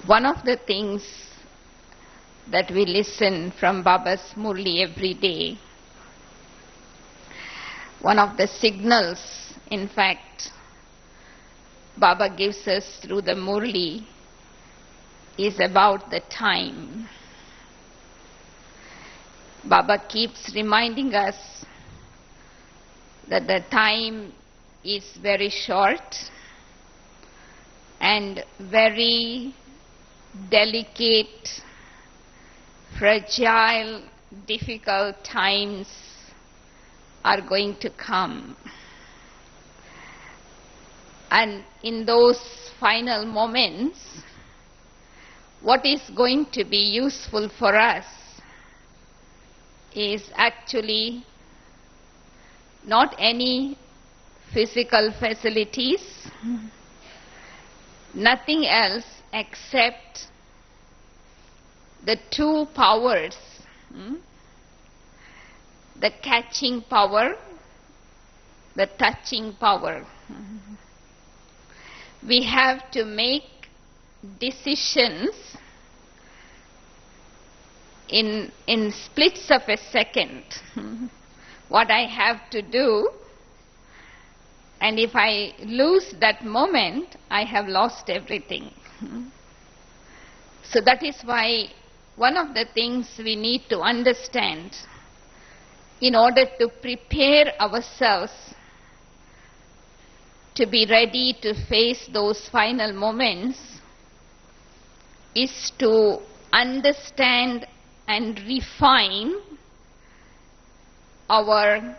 One of the things that we listen from Baba's Murli every day, one of the signals, in fact, Baba gives us through the Murli is about the time. Baba keeps reminding us that the time is very short and very delicate, fragile, difficult times are going to come. And in those final moments, what is going to be useful for us is actually not any physical facilities, nothing else except the two powers, the catching power, the touching power. We have to make decisions in splits of a second. What I have to do, and if I lose that moment, I have lost everything. So that is why one of the things we need to understand in order to prepare ourselves to be ready to face those final moments is to understand and refine our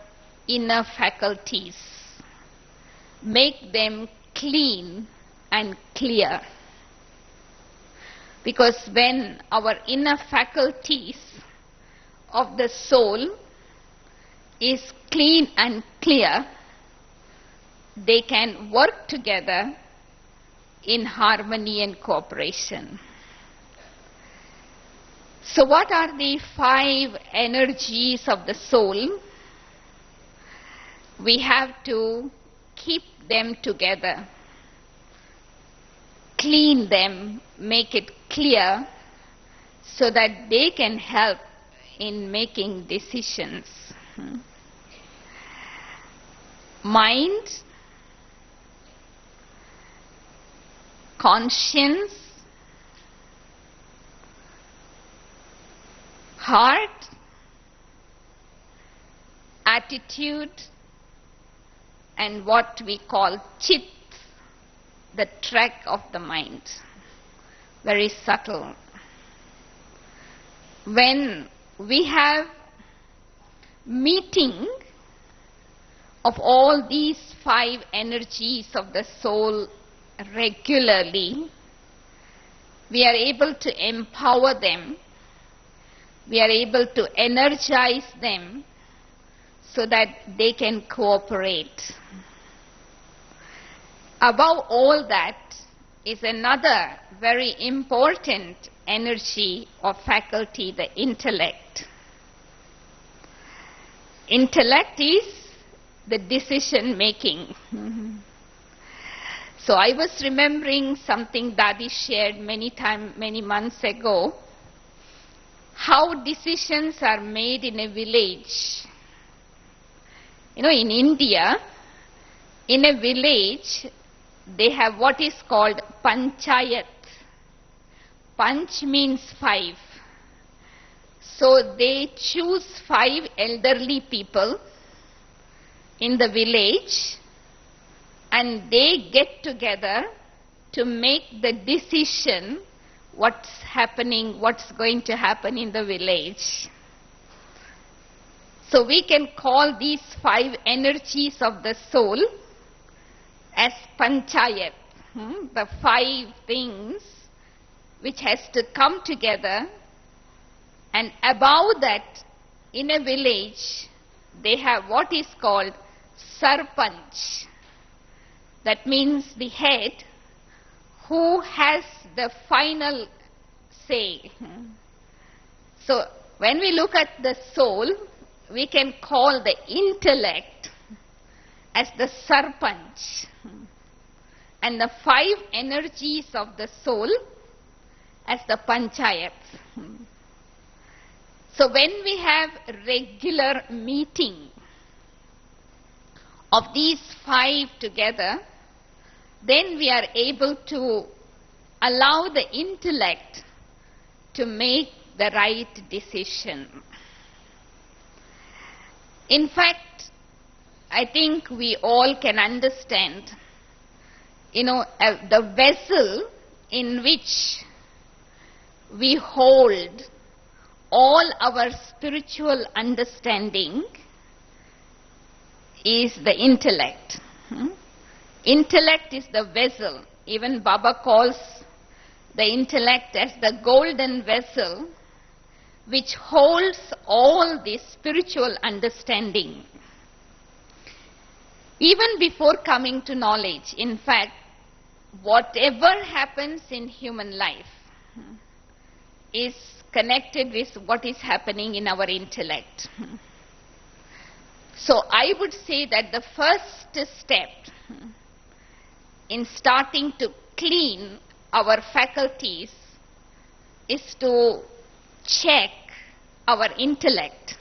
inner faculties, make them clean and clear. Because when our inner faculties of the soul is clean and clear, they can work together in harmony and cooperation. So what are the 5 energies of the soul? We have to keep them together, clean them, make it clear so that they can help in making decisions. Mind, conscience, heart, attitude, and what we call chit, the track of the mind. Very subtle. When we have meeting of all these 5 energies of the soul regularly, we are able to empower them, we are able to energize them so that they can cooperate. Above all that is another very important energy or faculty, the intellect. Intellect is the decision making. So I was remembering something Daddy shared many months ago, how decisions are made in a village. In India, in a village, they have what is called panchayat. Panch means 5. So they choose 5 elderly people in the village and they get together to make the decision what's happening, what's going to happen in the village. So we can call these 5 energies of the soul as panchayat, the 5 things which has to come together, and above that, in a village, they have what is called sarpanch. That means the head who has the final say. So when we look at the soul, we can call the intellect as the sarpanch. And the 5 energies of the soul as the panchayats. So when we have regular meeting of these 5 together, then we are able to allow the intellect to make the right decision. In fact, I think we all can understand, the vessel in which we hold all our spiritual understanding is the intellect. Intellect is the vessel. Even Baba calls the intellect as the golden vessel which holds all this spiritual understanding. Even before coming to knowledge, in fact, whatever happens in human life is connected with what is happening in our intellect. So I would say that the first step in starting to clean our faculties is to check our intellect.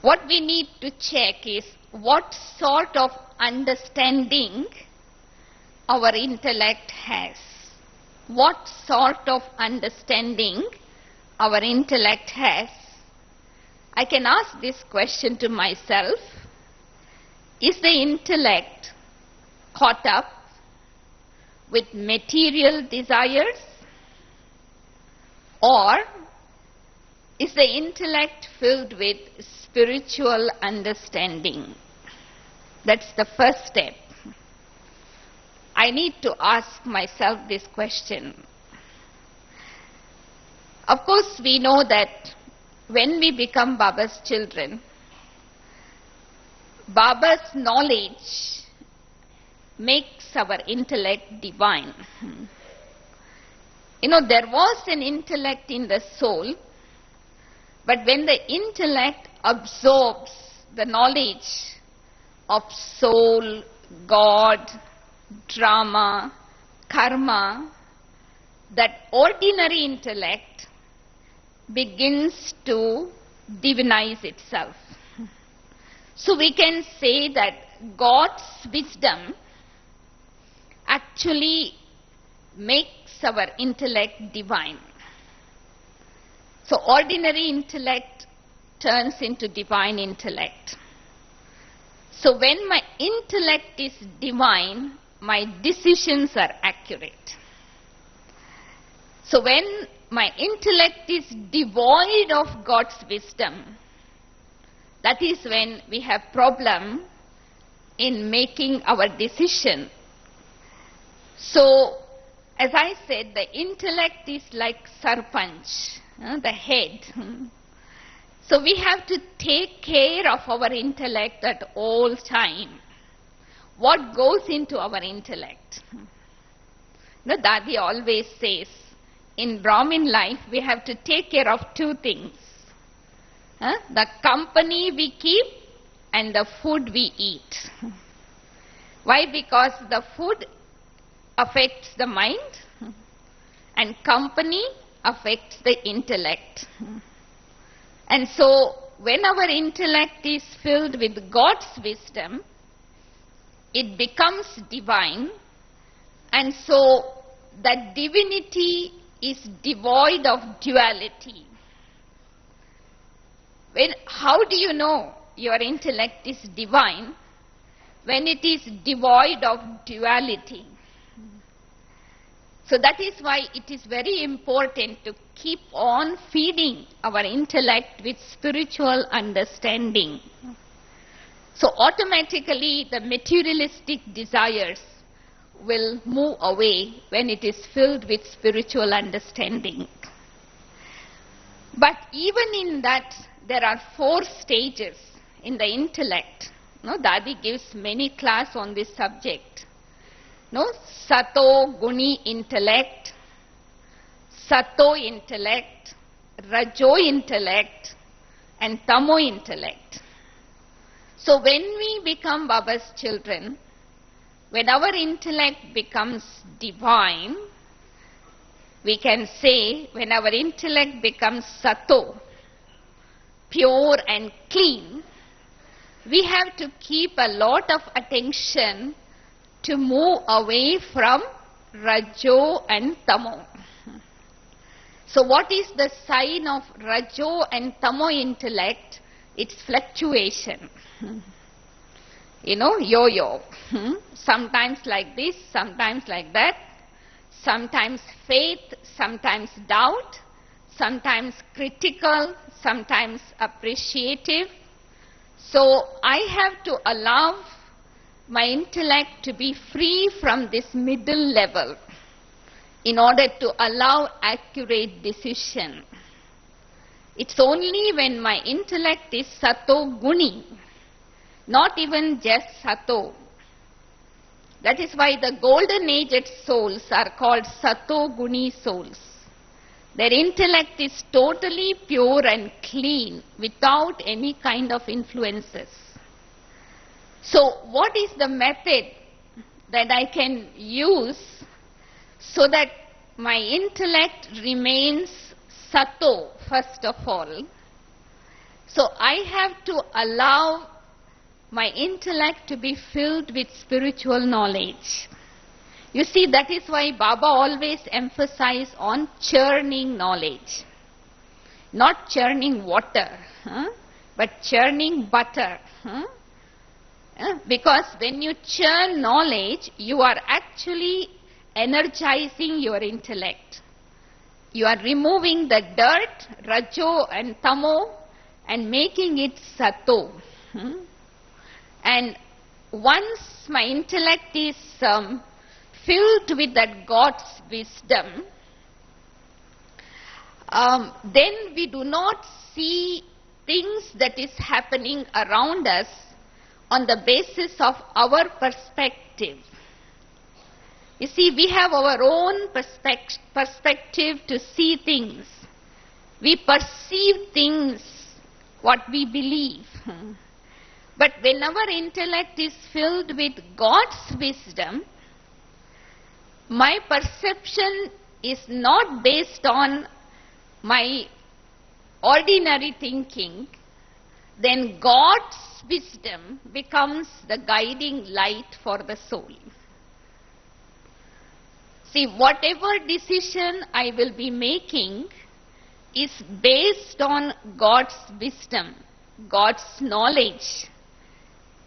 What we need to check is what sort of understanding our intellect has. What sort of understanding our intellect has. I can ask this question to myself. Is the intellect caught up with material desires, or is the intellect filled with spiritual understanding? That's the first step. I need to ask myself this question. Of course, we know that when we become Baba's children, Baba's knowledge makes our intellect divine. There was an intellect in the soul, but when the intellect absorbs the knowledge of soul, God, drama, karma, that ordinary intellect begins to divinize itself. So we can say that God's wisdom actually makes our intellect divine. So ordinary intellect turns into divine intellect. So when my intellect is divine, my decisions are accurate. So when my intellect is devoid of God's wisdom, that is when we have problem in making our decision. So, as I said, the intellect is like sarpanch, the head. So we have to take care of our intellect at all time. What goes into our intellect? Dadi always says, in Brahmin life, we have to take care of 2 things. The company we keep and the food we eat. Why? Because the food affects the mind and company affects the intellect. And so, when our intellect is filled with God's wisdom, it becomes divine, and so that divinity is devoid of duality. How do you know your intellect is divine? When it is devoid of duality. So that is why it is very important to keep on feeding our intellect with spiritual understanding. So automatically the materialistic desires will move away when it is filled with spiritual understanding. But even in that, there are 4 stages in the intellect. Dadi gives many class on this subject. Sato Guni intellect, Sato intellect, Rajo intellect, and Tamo intellect. So when we become Baba's children, when our intellect becomes divine, we can say when our intellect becomes sato, pure and clean, we have to keep a lot of attention to move away from rajo and tamo. So what is the sign of rajo and tamo intellect? It's fluctuation. Yo-yo. Sometimes like this, sometimes like that. Sometimes faith, sometimes doubt, sometimes critical, sometimes appreciative. So I have to allow my intellect to be free from this middle level in order to allow accurate decision. It's only when my intellect is sato guni, not even just sato. That is why the golden aged souls are called sato guni souls. Their intellect is totally pure and clean without any kind of influences. So what is the method that I can use so that my intellect remains sato first of all? So I have to allow my intellect to be filled with spiritual knowledge. You see, that is why Baba always emphasizes on churning knowledge. Not churning water, but churning butter. Because when you churn knowledge, you are actually energizing your intellect. You are removing the dirt, rajo and tamo, and making it sato. And once my intellect is filled with that God's wisdom, then we do not see things that is happening around us on the basis of our perspective. You see, we have our own perspective to see things. We perceive things, what we believe. But when our intellect is filled with God's wisdom, my perception is not based on my ordinary thinking, then God's wisdom becomes the guiding light for the soul. See, whatever decision I will be making is based on God's wisdom, God's knowledge.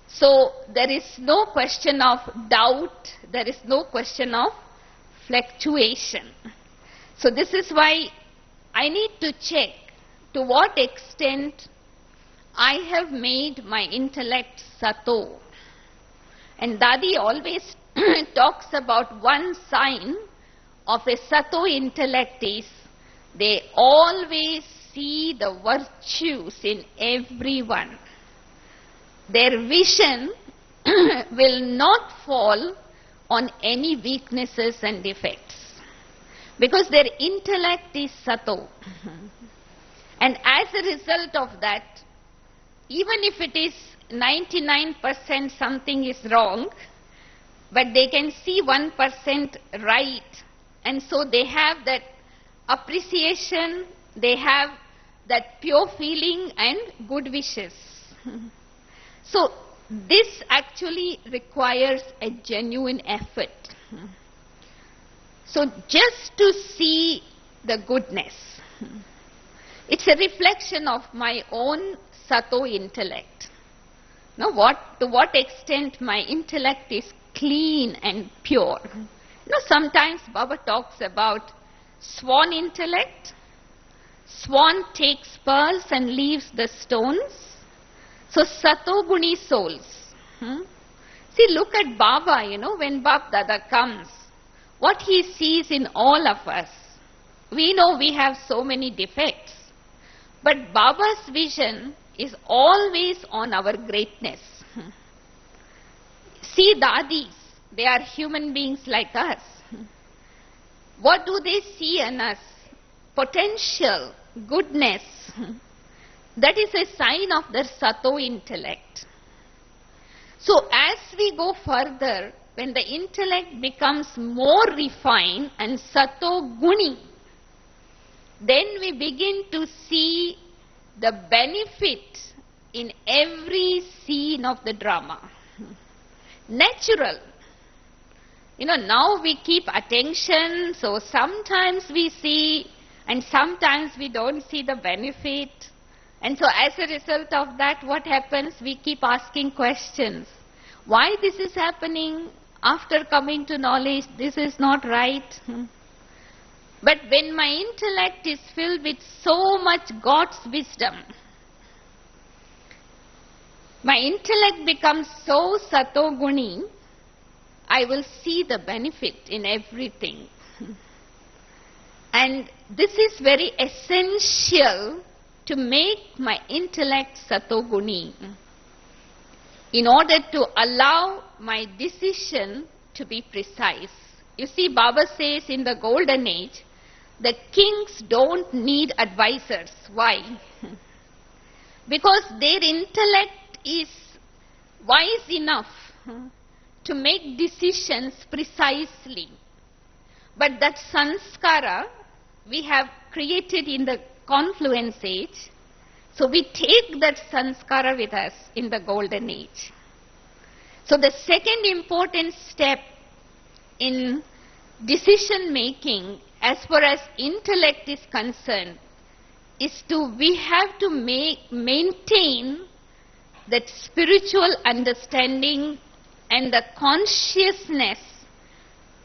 So there is no question of doubt, there is no question of fluctuation. So this is why I need to check to what extent I have made my intellect sato. And Dadi always talks about one sign of a sato intellect is they always see the virtues in everyone. Their vision will not fall on any weaknesses and defects because their intellect is sato. And as a result of that, even if it is 99% something is wrong, but they can see 1% right, and so they have that appreciation, they have that pure feeling and good wishes. So this actually requires a genuine effort. So just to see the goodness, it's a reflection of my own sato intellect. Now to what extent my intellect is clean and pure. Sometimes Baba talks about swan intellect. Swan takes pearls and leaves the stones. So sato guni souls. See, look at Baba, when Bab Dada comes, what he sees in all of us. We know we have so many defects, but Baba's vision is always on our greatness. See Dadis, they are human beings like us. What do they see in us? Potential, goodness. That is a sign of their sato intellect. So as we go further, when the intellect becomes more refined and sato-guni, then we begin to see the benefit in every scene of the drama. Natural. Now we keep attention, so sometimes we see and sometimes we don't see the benefit. And so as a result of that, what happens? We keep asking questions. Why this is happening? After coming to knowledge, this is not right. But when my intellect is filled with so much God's wisdom, my intellect becomes so sato-guni, I will see the benefit in everything. And this is very essential to make my intellect sato-guni, in order to allow my decision to be precise. You see, Baba says in the golden age, the kings don't need advisors. Why? Because their intellect is wise enough to make decisions precisely. But that sanskara we have created in the confluence age, so we take that sanskara with us in the golden age. So the second important step in decision making as far as intellect is concerned is we have to maintain that spiritual understanding and the consciousness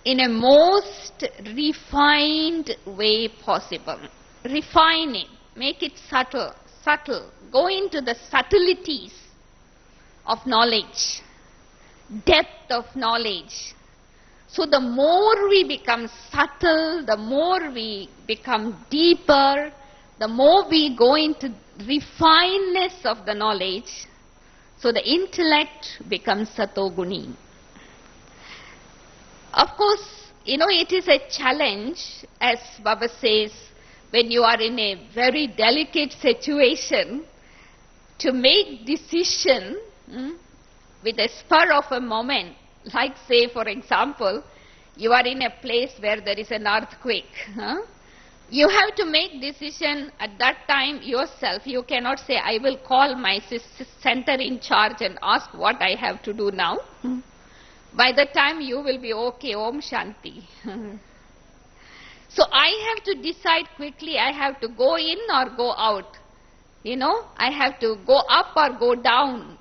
in a most refined way possible. Refine it, make it subtle, go into the subtleties of knowledge, depth of knowledge. So the more we become subtle, the more we become deeper, the more we go into refinedness of the knowledge, so the intellect becomes sato-guni. Of course, it is a challenge, as Baba says, when you are in a very delicate situation, to make decision with a spur of a moment. Like, say, for example, you are in a place where there is an earthquake. You have to make decision at that time yourself. You cannot say, I will call my center in charge and ask what I have to do now. By the time you will be okay, Om Shanti. So I have to decide quickly, I have to go in or go out. I have to go up or go down.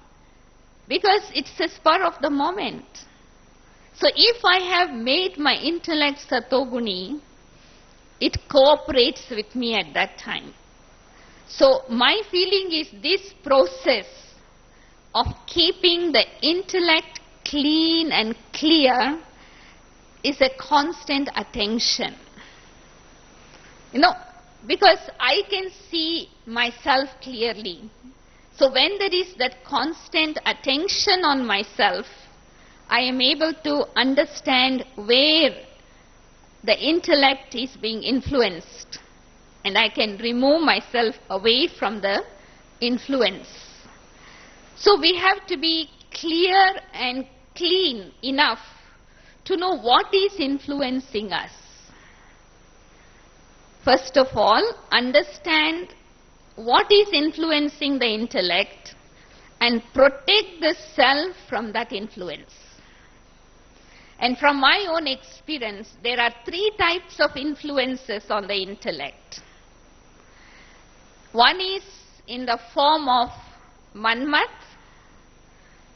Because it's a spur of the moment. So if I have made my intellect sato-guni, it cooperates with me at that time. So my feeling is this process of keeping the intellect clean and clear is a constant attention. Because I can see myself clearly. So when there is that constant attention on myself, I am able to understand where the intellect is being influenced, and I can remove myself away from the influence. So we have to be clear and clean enough to know what is influencing us. First of all, understand what is influencing the intellect and protect the self from that influence. And from my own experience, there are 3 types of influences on the intellect. One is in the form of manmat,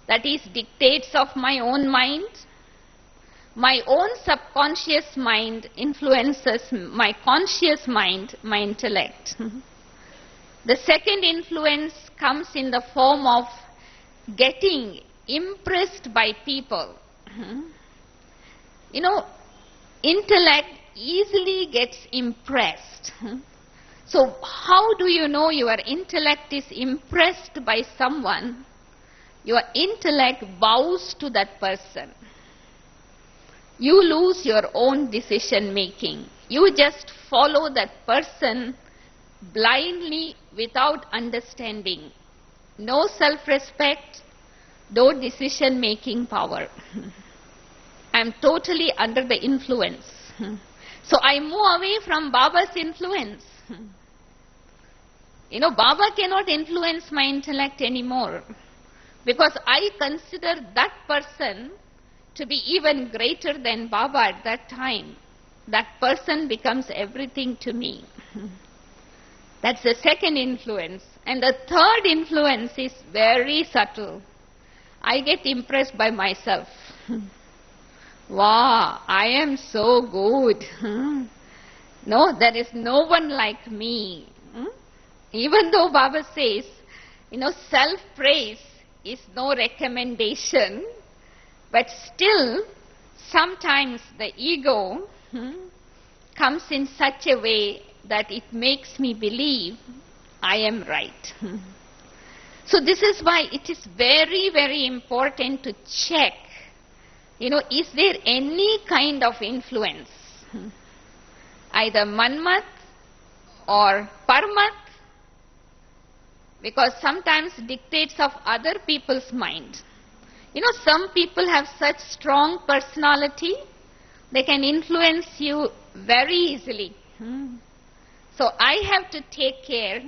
that is dictates of my own mind. My own subconscious mind influences my conscious mind, my intellect. The second influence comes in the form of getting impressed by people. Intellect easily gets impressed. So how do you know your intellect is impressed by someone? Your intellect bows to that person. You lose your own decision making. You just follow that person blindly without understanding. No self-respect, no decision making power. I am totally under the influence. So I move away from Baba's influence. Baba cannot influence my intellect anymore, because I consider that person to be even greater than Baba at that time. That person becomes everything to me. That's the second influence. And the third influence is very subtle. I get impressed by myself. Wow, I am so good. No, there is no one like me. Even though Baba says, self-praise is no recommendation, but still, sometimes the ego comes in such a way that it makes me believe I am right. So this is why it is very, very important to check, is there any kind of influence, either Manmat or Parmat, because sometimes dictates of other people's mind. Some people have such strong personality, they can influence you very easily. So I have to take care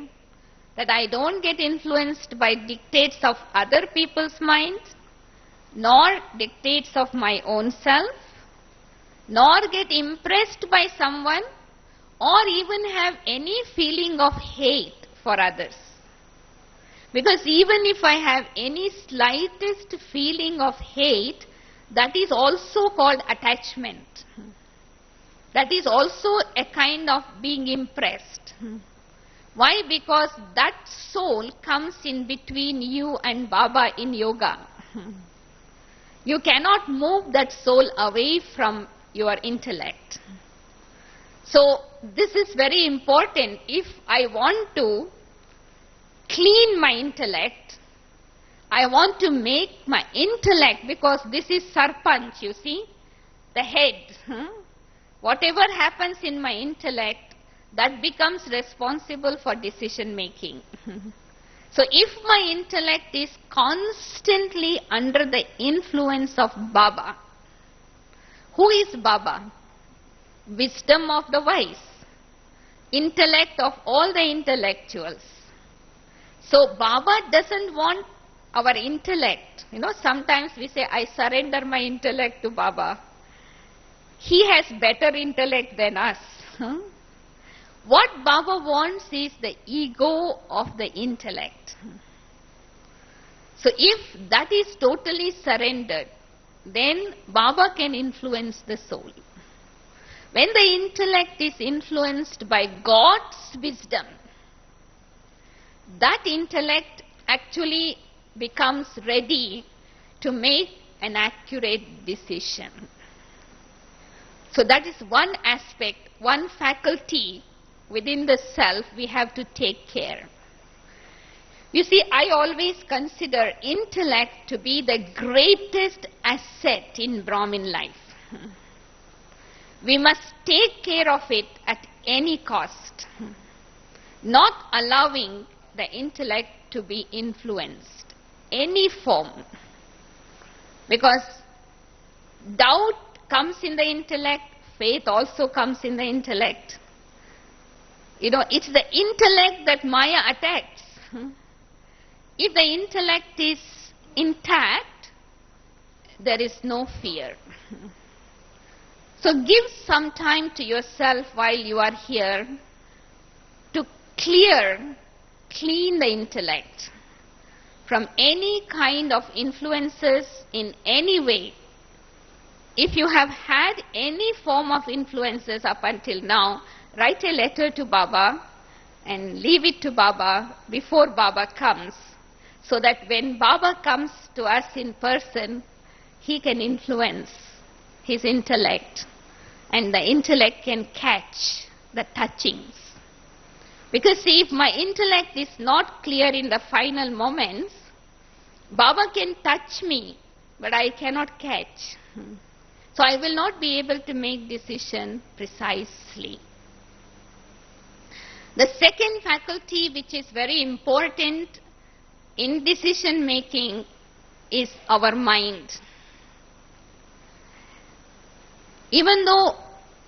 that I don't get influenced by dictates of other people's minds, nor dictates of my own self, nor get impressed by someone, or even have any feeling of hate for others. Because even if I have any slightest feeling of hate, that is also called attachment. That is also a kind of being impressed. Why? Because that soul comes in between you and Baba in yoga. You cannot move that soul away from your intellect. So this is very important. If I want to clean my intellect, I want to make my intellect, because this is sarpanch, you see, the head. Whatever happens in my intellect, that becomes responsible for decision making. So if my intellect is constantly under the influence of Baba, who is Baba? Wisdom of the wise, intellect of all the intellectuals. So Baba doesn't want our intellect. Sometimes we say, I surrender my intellect to Baba. He has better intellect than us. What Baba wants is the ego of the intellect. So if that is totally surrendered, then Baba can influence the soul. When the intellect is influenced by God's wisdom, that intellect actually becomes ready to make an accurate decision. So that is one aspect, one faculty within the self we have to take care. You see, I always consider intellect to be the greatest asset in Brahmin life. We must take care of it at any cost, not allowing the intellect to be influenced, any form. Because doubt comes in the intellect, faith also comes in the intellect. It's the intellect that Maya attacks. If the intellect is intact, there is no fear. So give some time to yourself while you are here to clean the intellect from any kind of influences in any way. If you have had any form of influences up until now, write a letter to Baba and leave it to Baba before Baba comes, so that when Baba comes to us in person, he can influence his intellect, and the intellect can catch the touchings. Because see, if my intellect is not clear in the final moments, Baba can touch me, but I cannot catch. So I will not be able to make decision precisely. The second faculty which is very important in decision making is our mind. Even though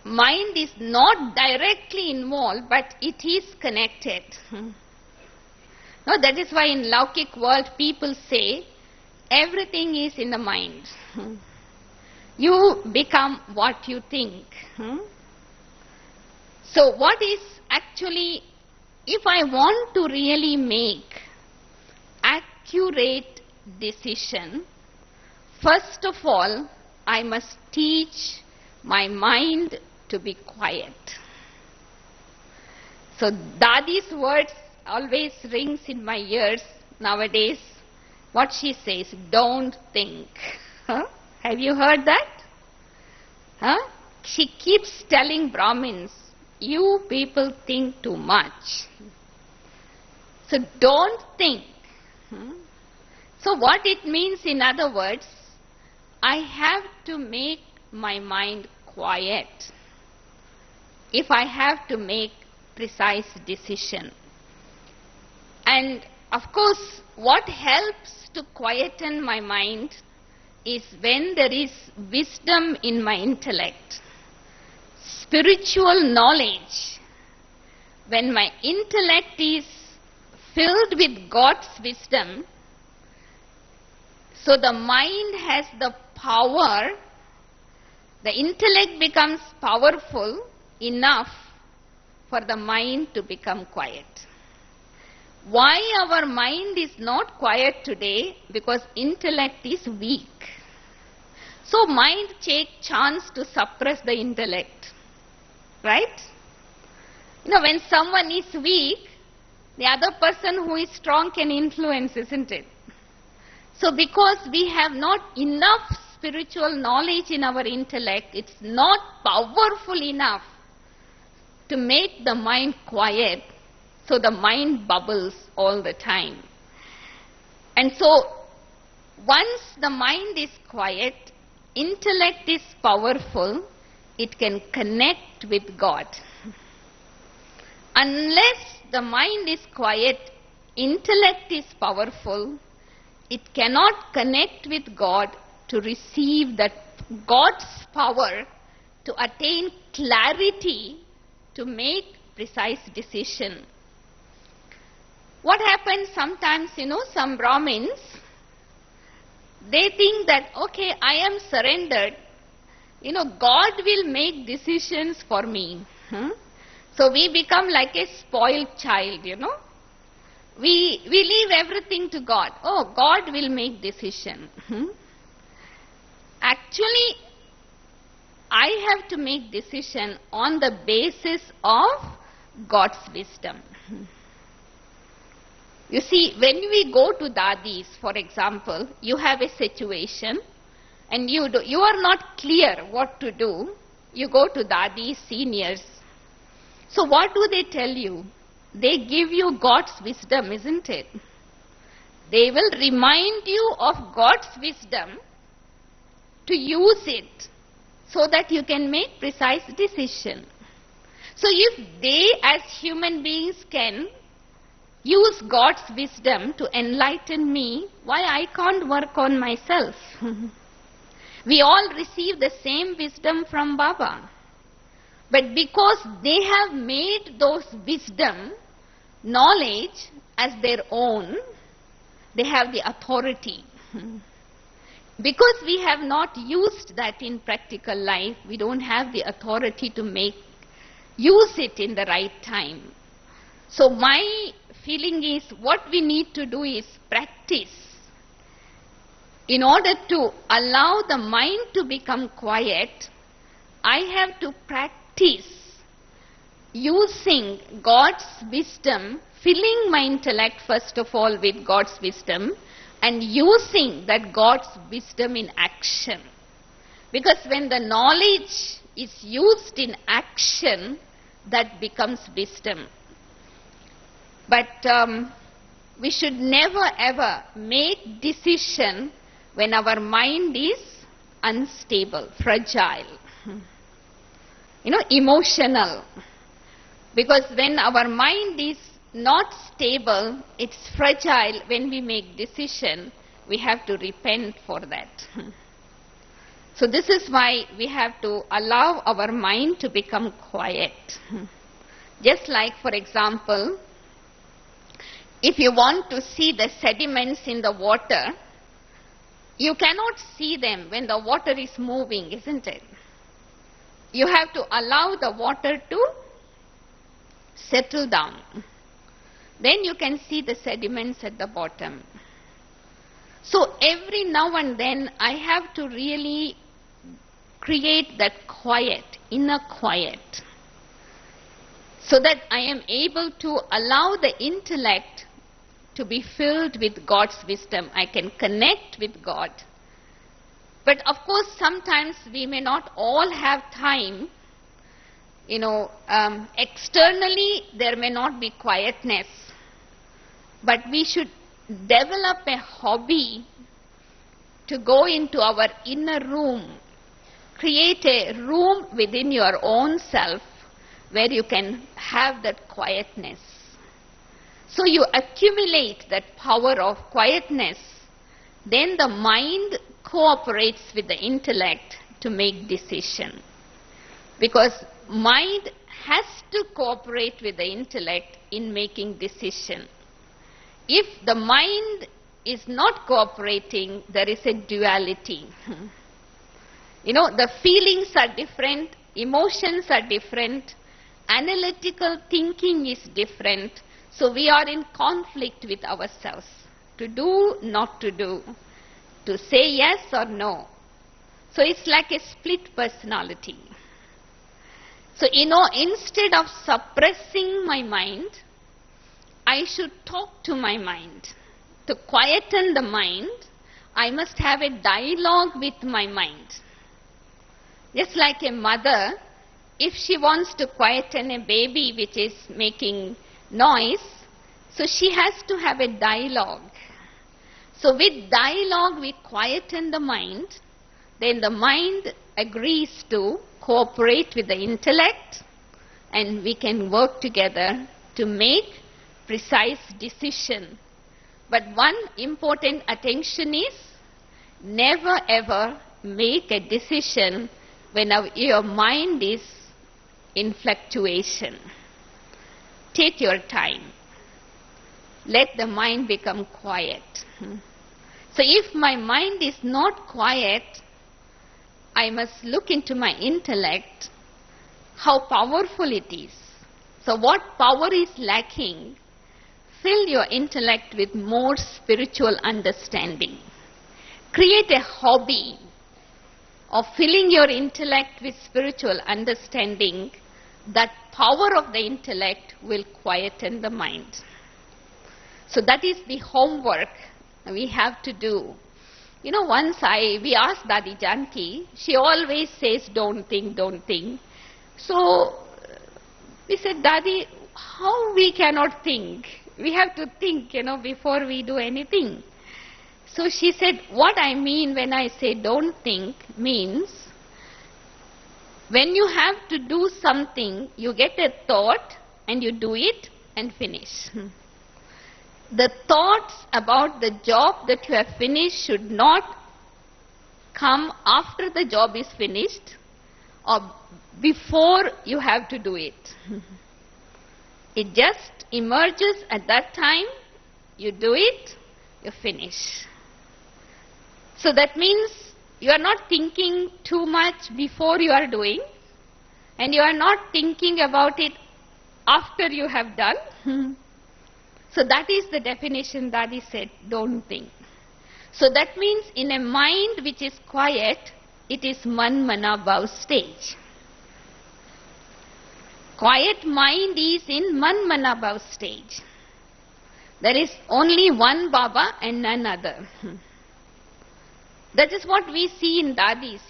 mind is not directly involved, but it is connected. No, that is why in Laukik world people say everything is in the mind. You become what you think. So what is actually, if I want to really make accurate decision, first of all, I must teach my mind to be quiet. So Dadi's words always rings in my ears nowadays. What she says, don't think. Have you heard that? She keeps telling Brahmins, you people think too much. So don't think. So what it means, in other words, I have to make my mind quiet if I have to make precise decision. And of course, what helps to quieten my mind is when there is wisdom in my intellect, spiritual knowledge. When my intellect is filled with God's wisdom, so the mind has the power, the intellect becomes powerful enough for the mind to become quiet. Why our mind is not quiet today? Because intellect is weak. So mind take chance to suppress the intellect. Right? When someone is weak, the other person who is strong can influence, isn't it? So because we have not enough spiritual knowledge in our intellect, it's not powerful enough to make the mind quiet, so the mind bubbles all the time. And so once the mind is quiet, intellect is powerful, it can connect with God. Unless the mind is quiet, intellect is powerful, it cannot connect with God to receive that God's power to attain clarity to make precise decision. What happens sometimes, some Brahmins, they think that, okay, I am surrendered, God will make decisions for me. So we become like a spoiled child, We leave everything to God. Oh, God will make decision. Actually, I have to make decision on the basis of God's wisdom. You see, when we go to Dadis, for example, you have a situation and you are not clear what to do. You go to Dadis, seniors. So what do they tell you? They give you God's wisdom, isn't it? They will remind you of God's wisdom to use it so that you can make precise decision. So if they as human beings can use God's wisdom to enlighten me, why I can't work on myself? We all receive the same wisdom from Baba. But because they have made those wisdom, knowledge as their own, they have the authority. Because we have not used that in practical life, we don't have the authority to use it in the right time. So my feeling is what we need to do is practice. In order to allow the mind to become quiet, I have to practice using God's wisdom, filling my intellect first of all with God's wisdom, and using that God's wisdom in action. Because when the knowledge is used in action, that becomes wisdom. But we should never ever make decision when our mind is unstable, fragile, emotional. Because when our mind is not stable, it's fragile. When we make decision, we have to repent for that. So this is why we have to allow our mind to become quiet. Just like, for example, if you want to see the sediments in the water, you cannot see them when the water is moving, isn't it? You have to allow the water to settle down. Then you can see the sediments at the bottom. So every now and then I have to really create that quiet, inner quiet, so that I am able to allow the intellect to be filled with God's wisdom. I can connect with God. But of course, sometimes we may not all have time. Externally there may not be quietness, but we should develop a hobby to go into our inner room. Create a room within your own self where you can have that quietness. So you accumulate that power of quietness, then the mind cooperates with the intellect to make decision. Because mind has to cooperate with the intellect in making decision. If the mind is not cooperating, there is a duality. The feelings are different, emotions are different, analytical thinking is different. So we are in conflict with ourselves. To do, not to do. To say yes or no. So it's like a split personality. So, instead of suppressing my mind, I should talk to my mind. To quieten the mind, I must have a dialogue with my mind. Just like a mother, if she wants to quieten a baby which is making noise, so she has to have a dialogue. So with dialogue we quieten the mind, then the mind agrees to cooperate with the intellect, and we can work together to make precise decision. But one important attention is, never ever make a decision when your mind is in fluctuation. Take your time. Let the mind become quiet. So if my mind is not quiet, I must look into my intellect, how powerful it is. So what power is lacking? Fill your intellect with more spiritual understanding. Create a hobby of filling your intellect with spiritual understanding. That power of the intellect will quieten the mind. So that is the homework we have to do. Once we asked Dadi Janki, she always says, don't think, don't think. So we said, Dadi, how we cannot think? We have to think, before we do anything. So she said, what I mean when I say don't think means, when you have to do something, you get a thought and you do it and finish. The thoughts about the job that you have finished should not come after the job is finished or before you have to do it. It just emerges at that time, you do it, you finish. So that means you are not thinking too much before you are doing, and you are not thinking about it after you have done. So that is the definition Dadi said, don't think. So that means in a mind which is quiet, it is man mana bhav stage. Quiet mind is in man mana bhav stage. There is only one Baba and none other. That is what we see in Dadis,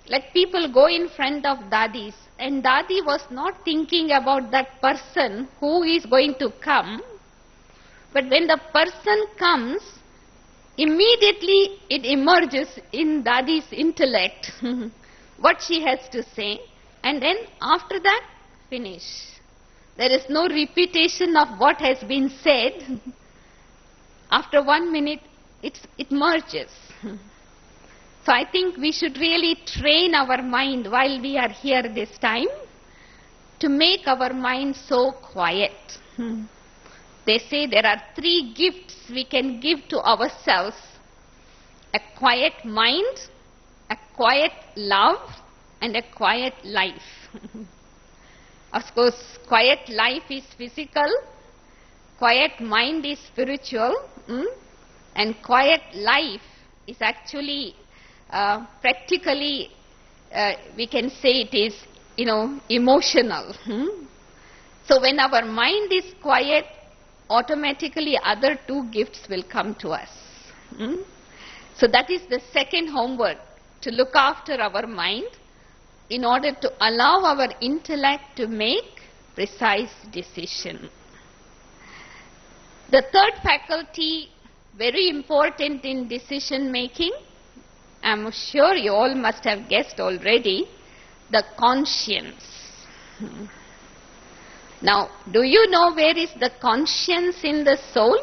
Like people go in front of Dadis, and Dadi was not thinking about that person who is going to come. But when the person comes, immediately it emerges in Dadi's intellect what she has to say, and then after that, finish. There is no repetition of what has been said. After 1 minute, it merges. So I think we should really train our mind while we are here this time to make our mind so quiet. They say there are 3 gifts we can give to ourselves: a quiet mind, a quiet love, and a quiet life. Of course, quiet life is physical, quiet mind is spiritual, and quiet life is actually practically, we can say it is, emotional. So when our mind is quiet, automatically other 2 gifts will come to us. So that is the second homework, to look after our mind in order to allow our intellect to make precise decision. The third faculty, very important in decision making, I'm sure you all must have guessed already, the conscience. Now, do you know where is the conscience in the soul?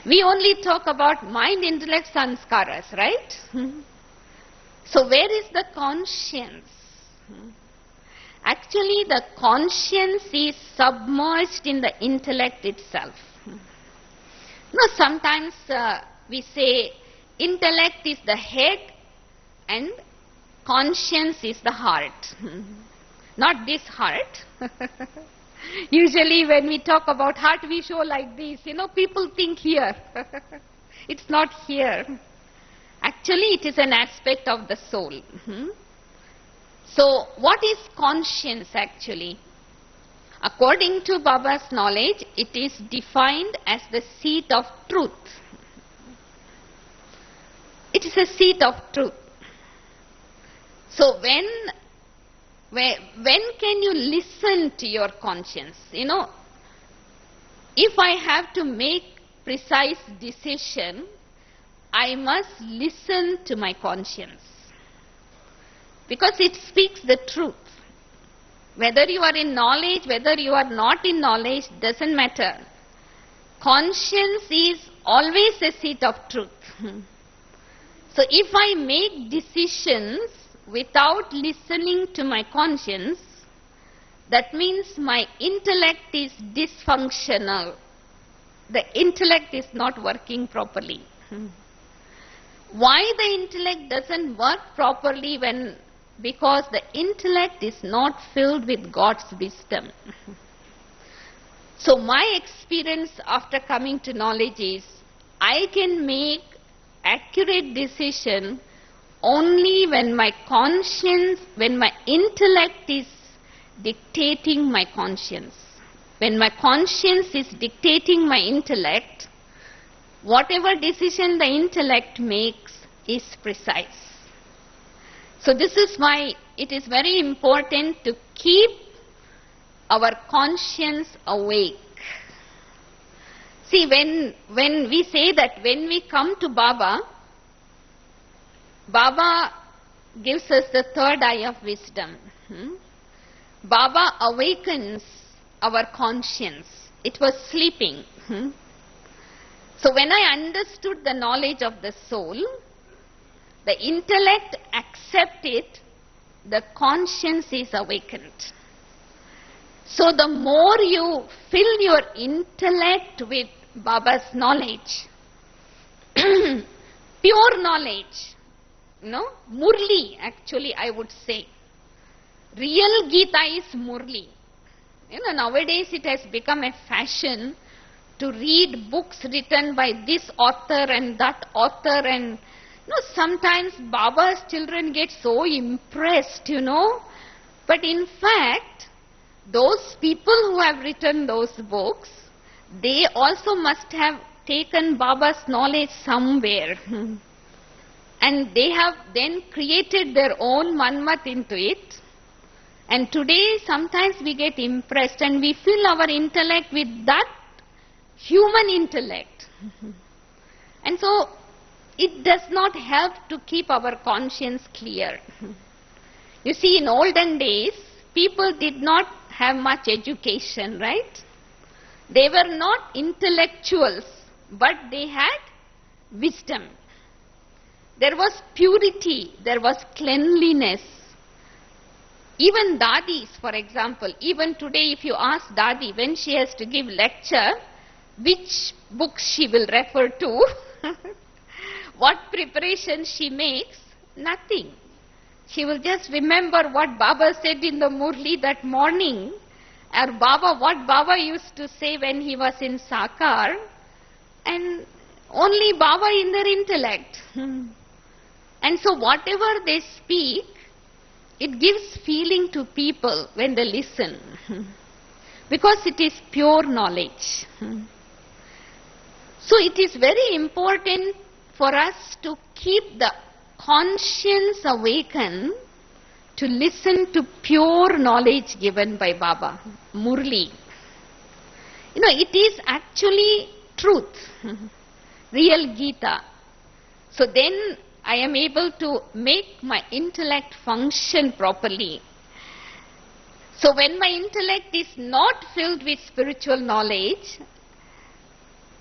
We only talk about mind, intellect, sanskaras, right? So where is the conscience? Actually, the conscience is submerged in the intellect itself. Sometimes we say intellect is the head and conscience is the heart. Not this heart. Usually when we talk about heart, we show like this. People think here. It's not here. Actually, it is an aspect of the soul. So, what is conscience actually? According to Baba's knowledge, it is defined as the seat of truth. It is a seat of truth. So, when can you listen to your conscience? If I have to make precise decision, I must listen to my conscience, because it speaks the truth. Whether you are in knowledge, whether you are not in knowledge, doesn't matter. Conscience is always a seat of truth. So if I make decisions without listening to my conscience, that means my intellect is dysfunctional. The intellect is not working properly. Why the intellect doesn't work properly? Because the intellect is not filled with God's wisdom. So my experience after coming to knowledge is, I can make accurate decision only when my conscience, when my intellect is dictating my conscience. When my conscience is dictating my intellect, whatever decision the intellect makes is precise. So this is why it is very important to keep our conscience awake. See, when we say that when we come to Baba, Baba gives us the third eye of wisdom. Baba awakens our conscience. It was sleeping. So when I understood the knowledge of the soul, the intellect accepts it, the conscience is awakened. So the more you fill your intellect with Baba's knowledge, pure knowledge, Murli actually I would say. Real Gita is Murli. Nowadays it has become a fashion to read books written by this author and that author, and sometimes Baba's children get so impressed, But in fact, those people who have written those books, they also must have taken Baba's knowledge somewhere. And they have then created their own manmat into it. And today sometimes we get impressed and we fill our intellect with that human intellect. And so it does not help to keep our conscience clear. You see, in olden days, people did not have much education, right? They were not intellectuals, but they had wisdom. There was purity, there was cleanliness. Even dadis, for example, even today if you ask dadi when she has to give lecture, which book she will refer to, what preparation she makes, nothing. She will just remember what Baba said in the Murli that morning, or what Baba used to say when he was in Sakar, and only Baba in their intellect. And so whatever they speak, it gives feeling to people when they listen, because it is pure knowledge. So it is very important for us to keep the conscience awakened to listen to pure knowledge given by Baba, Murli. It is actually truth, real Gita. So then I am able to make my intellect function properly. So when my intellect is not filled with spiritual knowledge,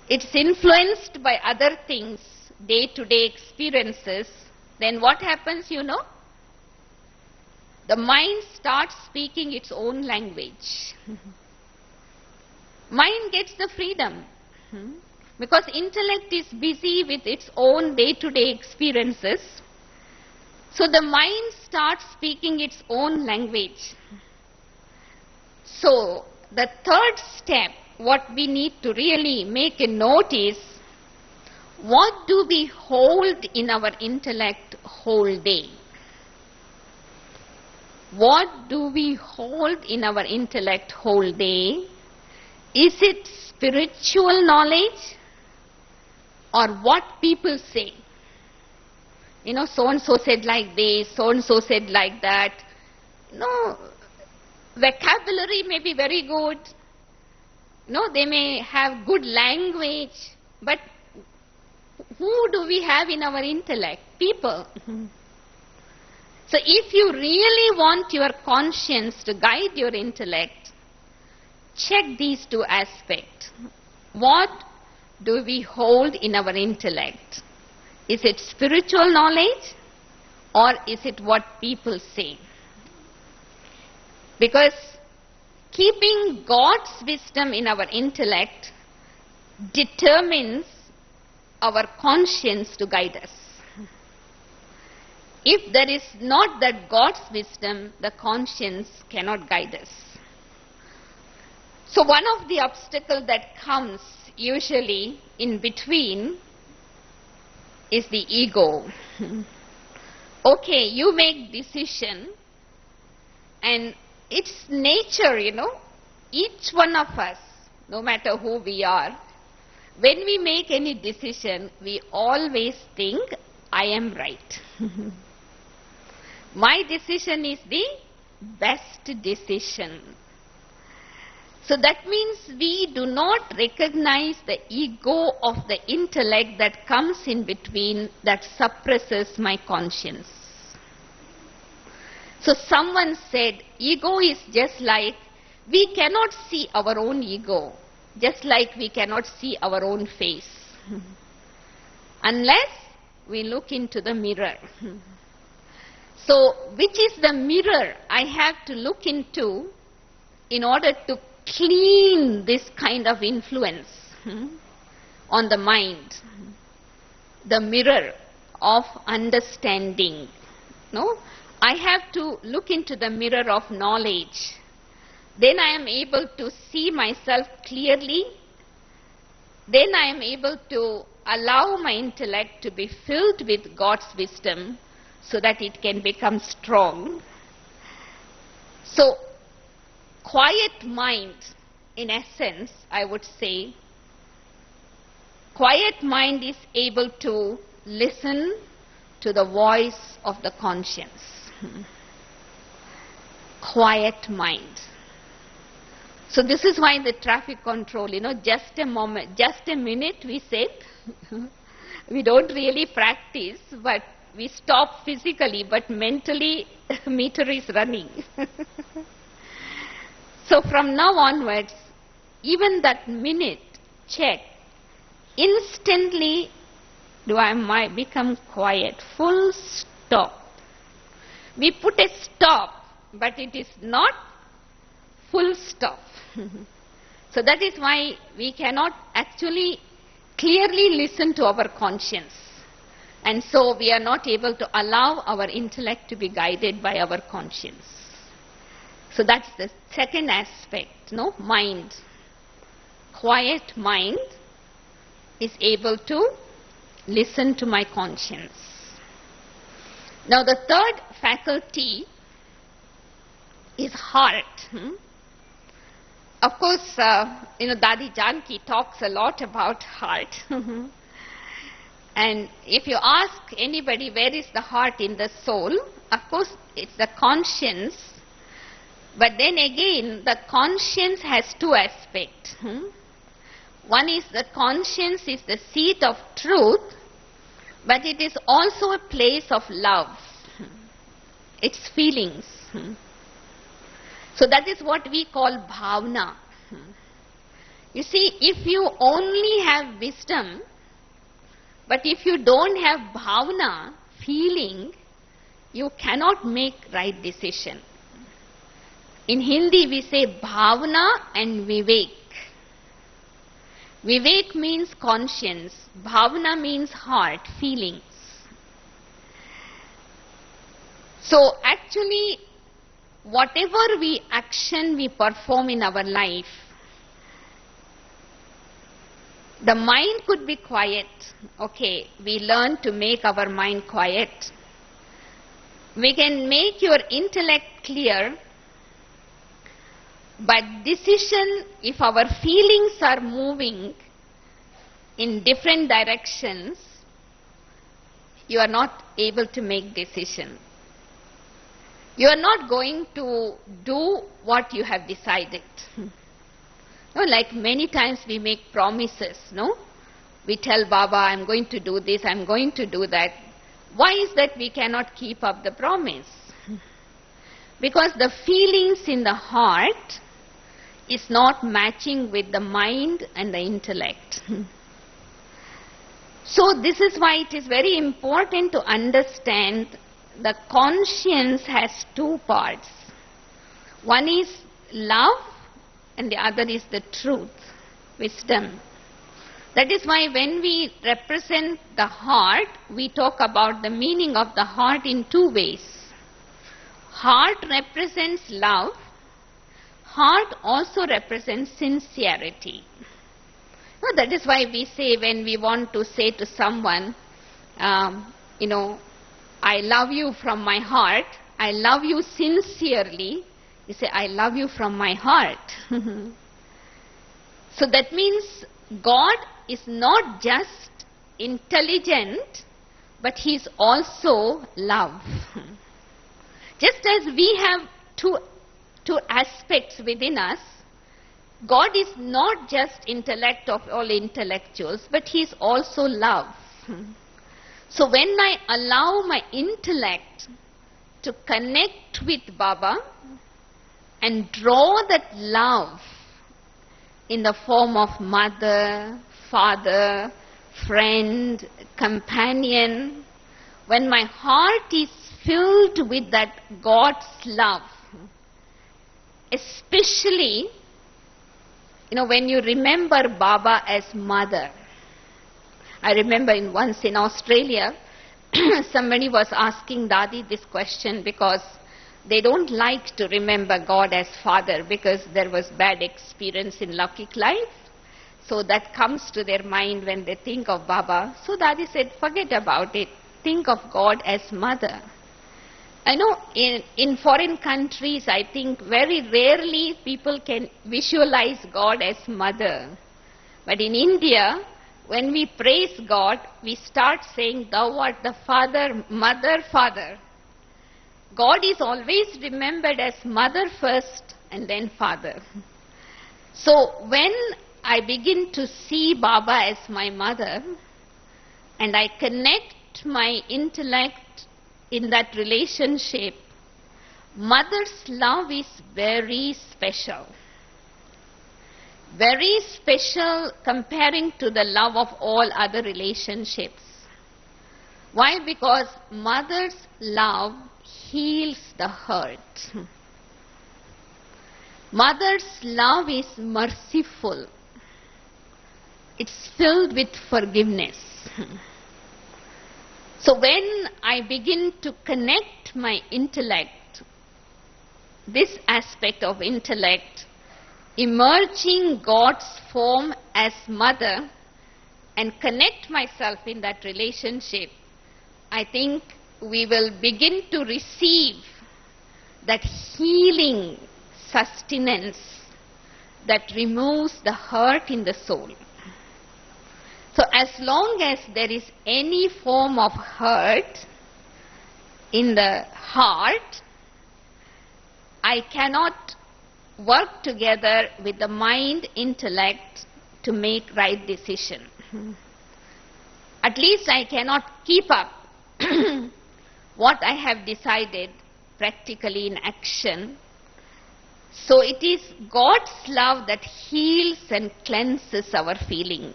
it's influenced by other things, day-to-day experiences, then what happens, The mind starts speaking its own language. Mind gets the freedom. Because intellect is busy with its own day-to-day experiences. So the mind starts speaking its own language. So the third step, what we need to really make a note is, what do we hold in our intellect whole day? What do we hold in our intellect whole day? Is it spiritual knowledge or what people say? So-and-so said like this, so-and-so said like that. Vocabulary may be very good. They may have good language, but who do we have in our intellect? People. So if you really want your conscience to guide your intellect, check these two aspects. What do we hold in our intellect? Is it spiritual knowledge or is it what people say? Because keeping God's wisdom in our intellect determines our conscience to guide us. If there is not that God's wisdom, the conscience cannot guide us. So one of the obstacles that comes usually in between is the ego. Okay, you make decision and it's nature, each one of us, no matter who we are, when we make any decision, we always think, I am right. My decision is the best decision. So that means we do not recognize the ego of the intellect that comes in between, that suppresses my conscience. So someone said, ego is just like, we cannot see our own ego, just like we cannot see our own face, unless we look into the mirror. So, which is the mirror I have to look into in order to clean this kind of influence on the mind? The mirror of understanding. I have to look into the mirror of knowledge. Then I am able to see myself clearly. Then I am able to allow my intellect to be filled with God's wisdom so that it can become strong. So, quiet mind, in essence, I would say, quiet mind is able to listen to the voice of the conscience. Quiet mind. So this is why the traffic control, just a moment, just a minute, we said. We don't really practice, but we stop physically, but mentally meter is running. So from now onwards, even that minute check, instantly do I become quiet. Full stop. We put a stop, but it is not full stop. So that is why we cannot actually clearly listen to our conscience. And so we are not able to allow our intellect to be guided by our conscience. So that's the second aspect, mind. Quiet mind is able to listen to my conscience. Now the third faculty is heart. Of course, Dadi Janki talks a lot about heart. And if you ask anybody where is the heart in the soul, of course it's the conscience. But then again, the conscience has two aspects. One is the conscience is the seat of truth, but it is also a place of love. It's feelings. So that is what we call bhavna. You see, if you only have wisdom, but if you don't have bhavna, feeling, you cannot make right decision. In Hindi we say bhavna and vivek. Vivek means conscience, bhavna means heart, feelings. So actually, whatever action we perform in our life, the mind could be quiet. Okay, we learn to make our mind quiet. We can make your intellect clear, but decision, if our feelings are moving in different directions, you are not able to make decision. You are not going to do what you have decided. Like many times we make promises, We tell Baba, I'm going to do this, I'm going to do that. Why is that we cannot keep up the promise? Because the feelings in the heart is not matching with the mind and the intellect. So this is why it is very important to understand the conscience has two parts. One is love and the other is the truth, wisdom. That is why when we represent the heart, we talk about the meaning of the heart in two ways. Heart represents love. Heart also represents sincerity. That is why we say, when we want to say to someone, I love you from my heart, I love you sincerely, we say, I love you from my heart. So that means God is not just intelligent, but He is also love. Just as we have two aspects within us, God is not just intellect of all intellectuals, but He is also love. So when I allow my intellect to connect with Baba and draw that love in the form of mother, father, friend, companion, when my heart is filled with that God's love, especially when you remember Baba as mother. I remember once in Australia, somebody was asking Dadi this question because they don't like to remember God as father because there was bad experience in Laukik life. So that comes to their mind when they think of Baba. So Dadi said, forget about it. Think of God as mother. I know in foreign countries, I think very rarely people can visualize God as mother. But in India, when we praise God, we start saying, Thou art the Father, Mother, Father. God is always remembered as mother first and then father. So when I begin to see Baba as my mother and I connect my intellect in that relationship, mother's love is very special. Very special comparing to the love of all other relationships. Why? Because mother's love heals the hurt. Mother's love is merciful. It's filled with forgiveness. So when I begin to connect my intellect, this aspect of intellect, emerging God's form as mother, and connect myself in that relationship, I think we will begin to receive that healing sustenance that removes the hurt in the soul. So as long as there is any form of hurt in the heart, I cannot work together with the mind, intellect to make right decision. At least I cannot keep up what I have decided practically in action. So it is God's love that heals and cleanses our feeling.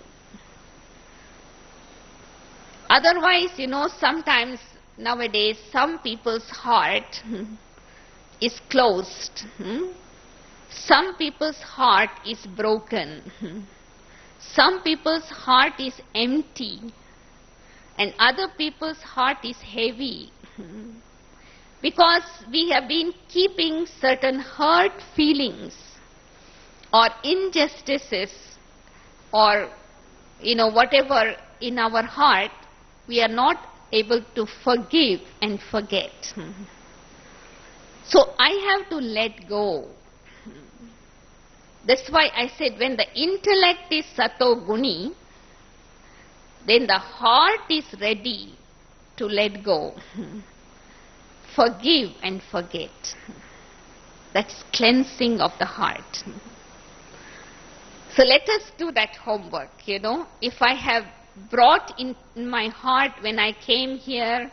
Otherwise, sometimes nowadays some people's heart is closed. Some people's heart is broken. Some people's heart is empty. And other people's heart is heavy. Because we have been keeping certain hurt feelings or injustices or whatever in our heart, we are not able to forgive and forget. So I have to let go. That's why I said when the intellect is sato guni, then the heart is ready to let go. Forgive and forget. That's cleansing of the heart. So let us do that homework, If I have brought in my heart when I came here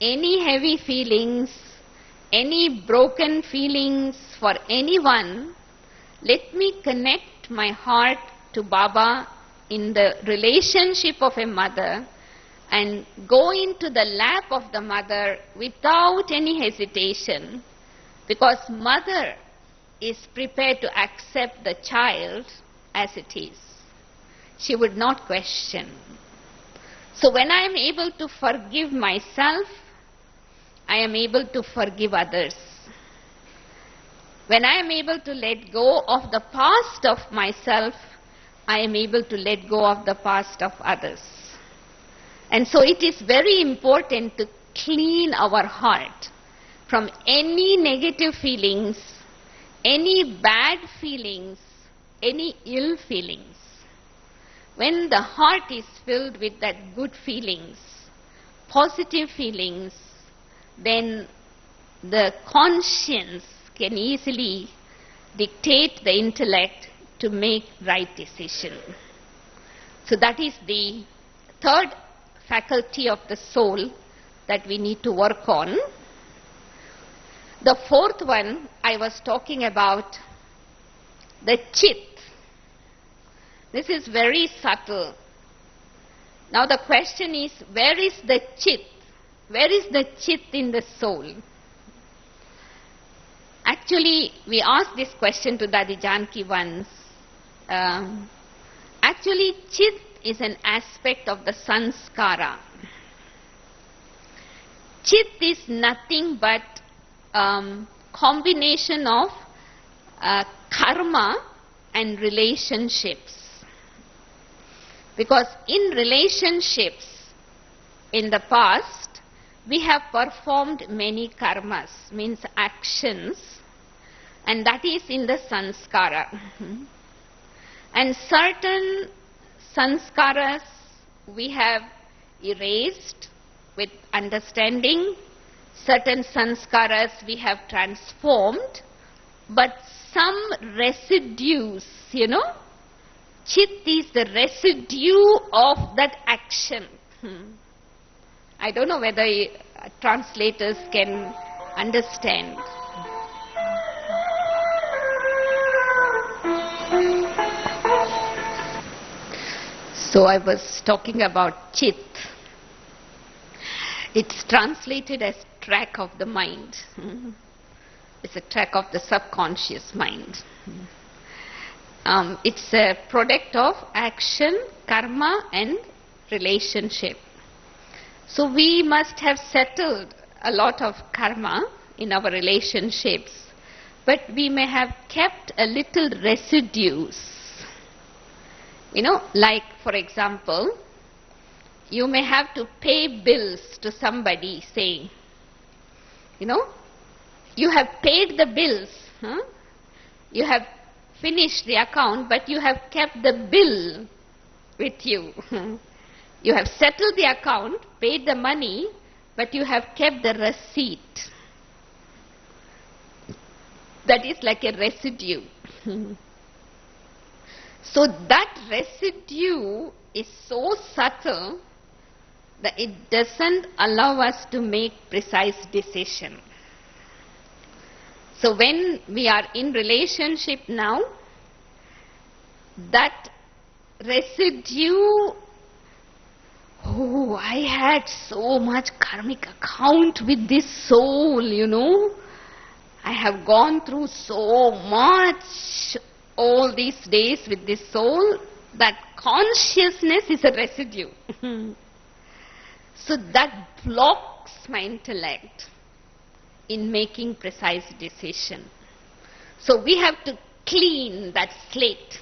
any heavy feelings, any broken feelings for anyone, let me connect my heart to Baba in the relationship of a mother and go into the lap of the mother without any hesitation, because mother is prepared to accept the child as it is. She would not question. So when I am able to forgive myself, I am able to forgive others. When I am able to let go of the past of myself, I am able to let go of the past of others. And so it is very important to clean our heart from any negative feelings, any bad feelings, any ill feelings. When the heart is filled with that good feelings, positive feelings, then the conscience can easily dictate the intellect to make right decision. So that is the third faculty of the soul that we need to work on. The fourth one, I was talking about the chit. This is very subtle. Now the question is, where is the chit? Where is the chit in the soul? Actually, we asked this question to Dadi Janki once. Actually, chit is an aspect of the sanskara. Chit is nothing but combination of karma and relationships. Because in relationships in the past, we have performed many karmas, means actions, and that is in the sanskara. And certain sanskaras we have erased with understanding, certain sanskaras we have transformed, but some residues, chit is the residue of that action. I don't know whether translators can understand. So I was talking about chit. It's translated as track of the mind. It's a track of the subconscious mind. It's a product of action, karma, and relationship. So we must have settled a lot of karma in our relationships, but we may have kept a little residues. Like for example, you may have to pay bills to somebody, say, you have paid the bills, you have finished the account, but you have kept the bill with you. You have settled the account, paid the money, but you have kept the receipt. That is like a residue. So that residue is so subtle that it doesn't allow us to make precise decision. So when we are in relationship now, that residue, I had so much karmic account with this soul, I have gone through so much all these days with this soul. That consciousness is a residue. So that blocks my intellect in making precise decision. So we have to clean that slate.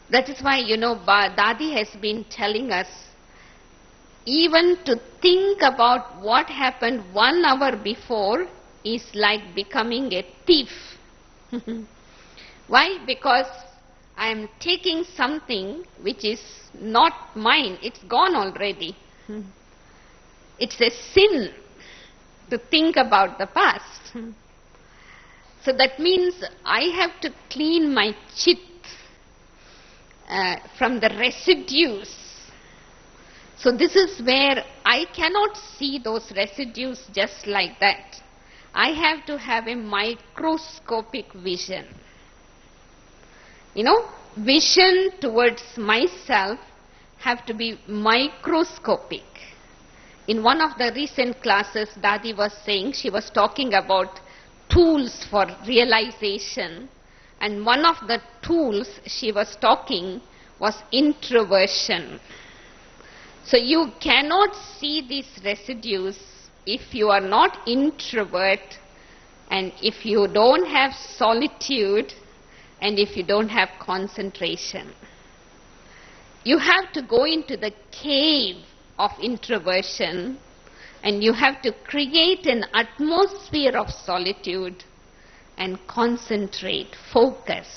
That is why, Dadi has been telling us, even to think about what happened 1 hour before is like becoming a thief. Why? Because I am taking something which is not mine. It's gone already. It's a sin to think about the past. So that means I have to clean my chit from the residues. So this is where I cannot see those residues just like that. I have to have a microscopic vision. Vision towards myself have to be microscopic. In one of the recent classes, Dadi was saying, she was talking about tools for realization. And one of the tools she was talking was introversion. So you cannot see these residues if you are not introvert, and if you don't have solitude, and if you don't have concentration. You have to go into the cave of introversion, and you have to create an atmosphere of solitude and concentrate, focus.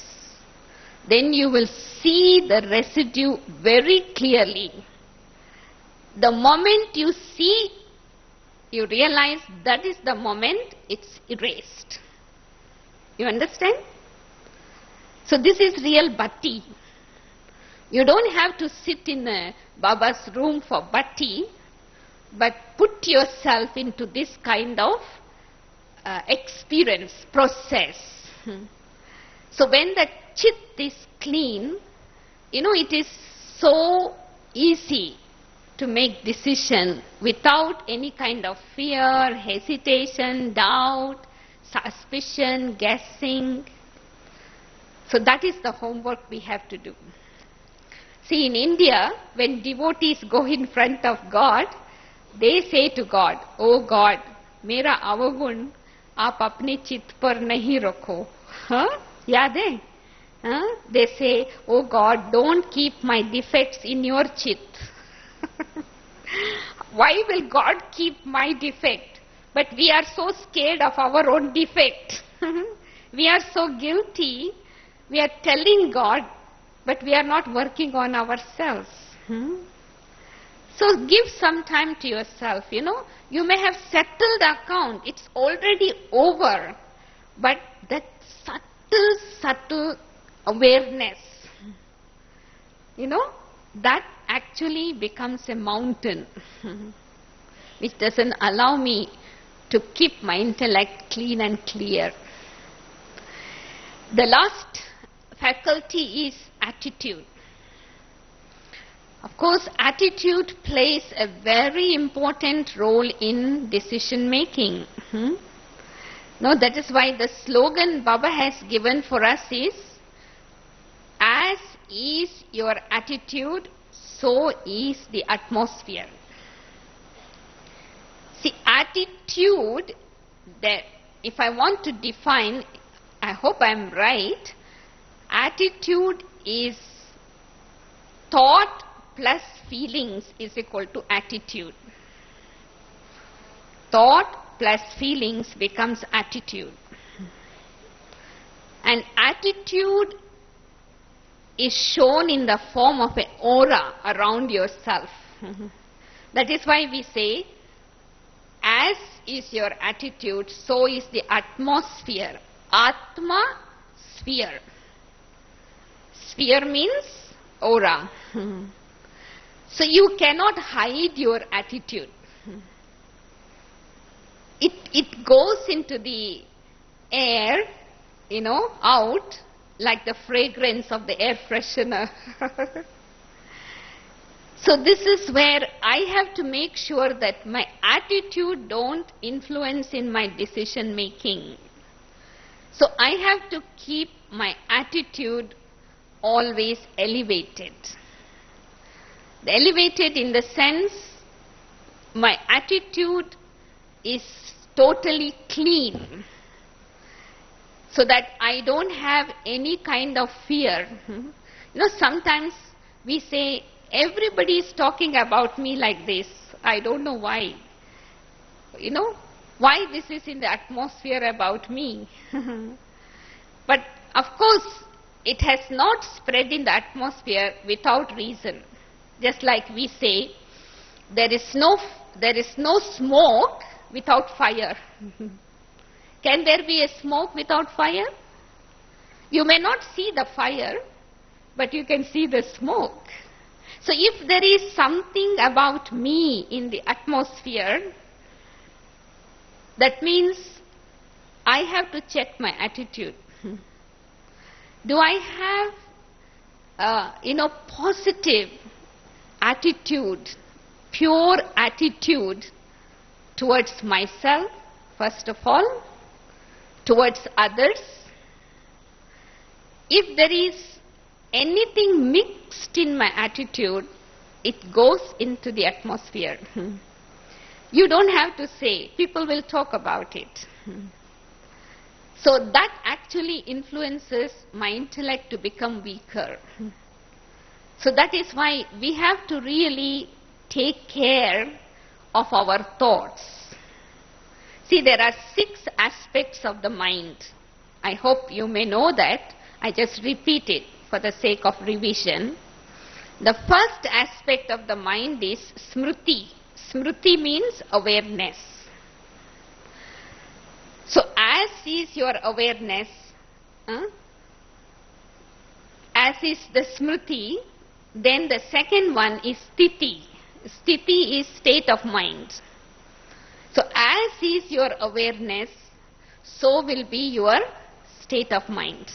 Then you will see the residue very clearly. The moment you see, you realize that is the moment it's erased. You understand? So this is real bhakti. You don't have to sit in a Baba's room for bhakti, but put yourself into this kind of experience, process. So when the chit is clean, it is so easy to make decision without any kind of fear, hesitation, doubt, suspicion, guessing. So that is the homework we have to do. See, in India, when devotees go in front of God, they say to God, "Oh God, मेरा अवगुण आप अपने चित्त पर नहीं रखो." याद है? They say, "Oh God, don't keep my defects in your chit." Why will God keep my defect? But we are so scared of our own defect. We are so guilty. We are telling God, but we are not working on ourselves. So give some time to yourself. You may have settled the account. It's already over. But that subtle awareness, that actually becomes a mountain, which doesn't allow me to keep my intellect clean and clear. The last faculty is attitude. Of course, attitude plays a very important role in decision making. No, that is why the slogan Baba has given for us is, as is your attitude, so is the atmosphere. See, attitude, that if I want to define, I hope I am right, attitude is thought plus feelings is equal to attitude. Thought plus feelings becomes attitude. And attitude is shown in the form of an aura around yourself. That is why we say, as is your attitude, so is the atmosphere. Atma sphere. Sphere means aura. So you cannot hide your attitude. It goes into the air, out, like the fragrance of the air freshener. So this is where I have to make sure that my attitude don't influence in my decision making. So I have to keep my attitude always elevated. Elevated in the sense, my attitude is totally clean, so that I don't have any kind of fear. Sometimes we say, everybody is talking about me like this. I don't know why. Why this is in the atmosphere about me. But of course, it has not spread in the atmosphere without reason. Just like we say, there is no smoke without fire. Can there be a smoke without fire? You may not see the fire, but you can see the smoke. So if there is something about me in the atmosphere, that means I have to check my attitude. Do I have, positive attitude, pure attitude towards myself, first of all, towards others? If there is anything mixed in my attitude, it goes into the atmosphere. You don't have to say, people will talk about it. So that actually influences my intellect to become weaker. So that is why we have to really take care of our thoughts. See, there are 6 aspects of the mind. I hope you may know that. I just repeat it for the sake of revision. The first aspect of the mind is smriti. Smriti means awareness. So as is your awareness, as is the smriti, then the second one is sthiti. Sthiti is state of mind. So as is your awareness, so will be your state of mind.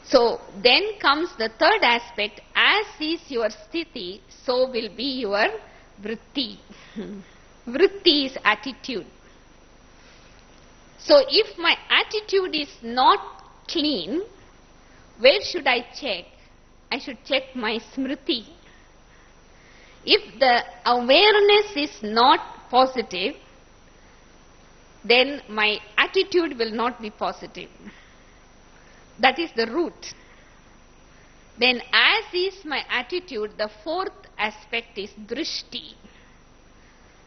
So then comes the third aspect, as is your sthiti, so will be your vritti. Vritti is attitude. So if my attitude is not clean, where should I check? I should check my smriti. If the awareness is not positive, then my attitude will not be positive. That is the root. Then as is my attitude, the fourth aspect is drishti.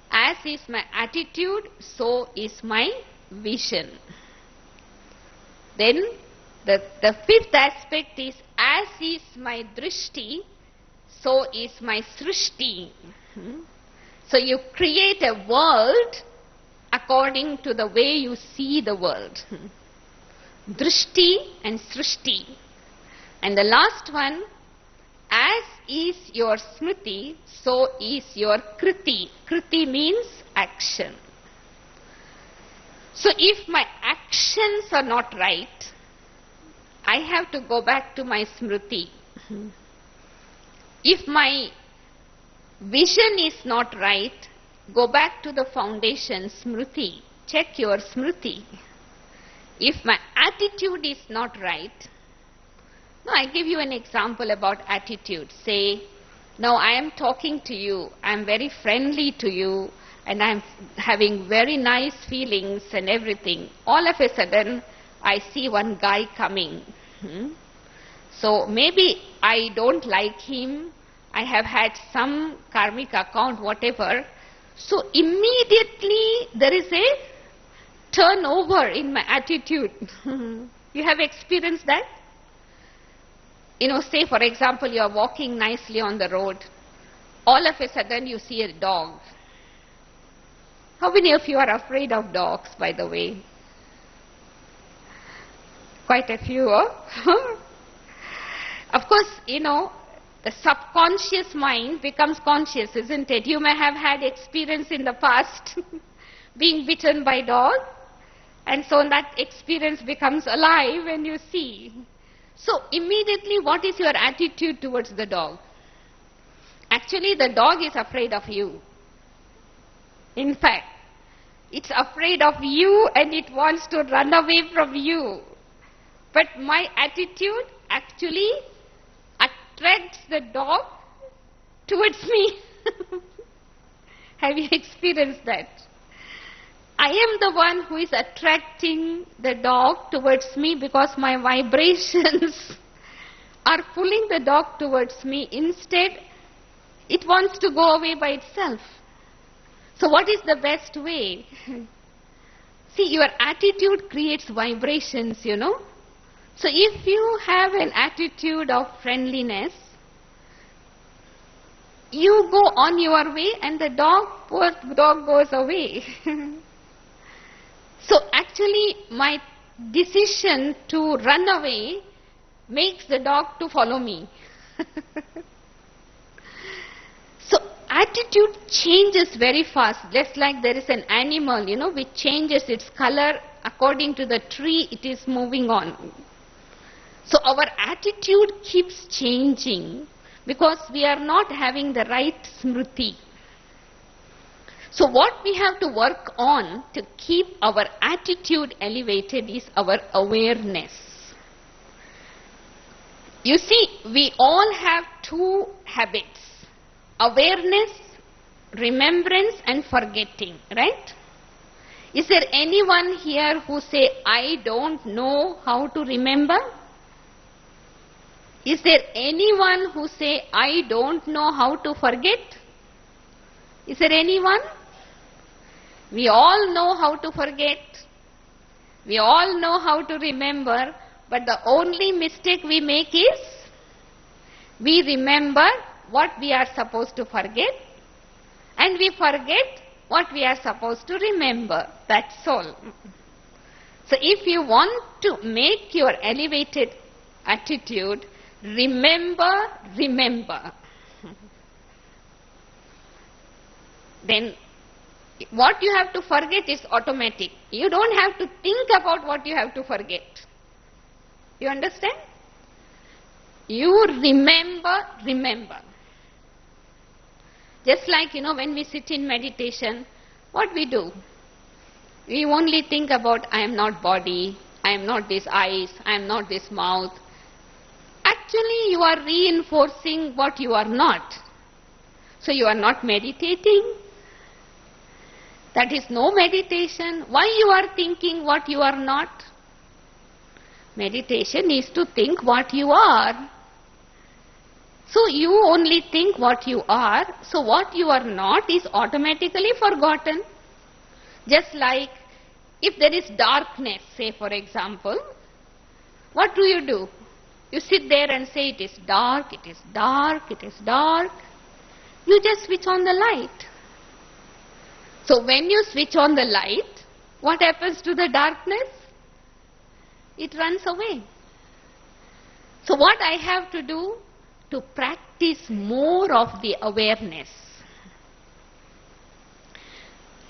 As is my attitude, so is my vision. Then the fifth aspect is, as is my drishti, so is my srishti. So you create a world according to the way you see the world. Drishti and srishti. And the last one, as is your smriti, so is your kriti. Kriti means action. So if my actions are not right, I have to go back to my smriti. If my vision is not right, go back to the foundation, smriti. Check your smriti. If my attitude is not right, now I give you an example about attitude. Say, now I am talking to you, I am very friendly to you, and I am having very nice feelings and everything. All of a sudden, I see one guy coming. So maybe I don't like him, I have had some karmic account, whatever. So immediately there is a turnover in my attitude. You have experienced that? Say for example, you are walking nicely on the road. All of a sudden you see a dog. How many of you are afraid of dogs, by the way? Quite a few, huh? Of course, the subconscious mind becomes conscious, isn't it? You may have had experience in the past being bitten by dog, and so that experience becomes alive when you see. So immediately, what is your attitude towards the dog? Actually, the dog is afraid of you. In fact, it's afraid of you and it wants to run away from you. But my attitude actually attracts the dog towards me. Have you experienced that? I am the one who is attracting the dog towards me because my vibrations are pulling the dog towards me. Instead, it wants to go away by itself. So what is the best way? See, your attitude creates vibrations, So if you have an attitude of friendliness, you go on your way and the poor dog goes away. So actually my decision to run away makes the dog to follow me. So attitude changes very fast, just like there is an animal, which changes its color according to the tree it is moving on. So our attitude keeps changing because we are not having the right smriti. So what we have to work on to keep our attitude elevated is our awareness. You see, we all have two habits: awareness, remembrance and forgetting, right? Is there anyone here who say, I don't know how to remember? Is there anyone who say, I don't know how to forget? Is there anyone? We all know how to forget. We all know how to remember. But the only mistake we make is, we remember what we are supposed to forget and we forget what we are supposed to remember. That's all. So if you want to make your elevated attitude, remember. Then what you have to forget is automatic. You don't have to think about what you have to forget. You understand? You remember. Just like, when we sit in meditation, what we do? We only think about, I am not body, I am not this eyes, I am not this mouth. Actually, you are reinforcing what you are not. So you are not meditating. That is no meditation. Why you are thinking what you are not? Meditation is to think what you are. So you only think what you are. So what you are not is automatically forgotten. Just like if there is darkness, say for example, what do? You sit there and say, it is dark, it is dark, it is dark. You just switch on the light. So when you switch on the light, what happens to the darkness? It runs away. So what I have to do? To practice more of the awareness.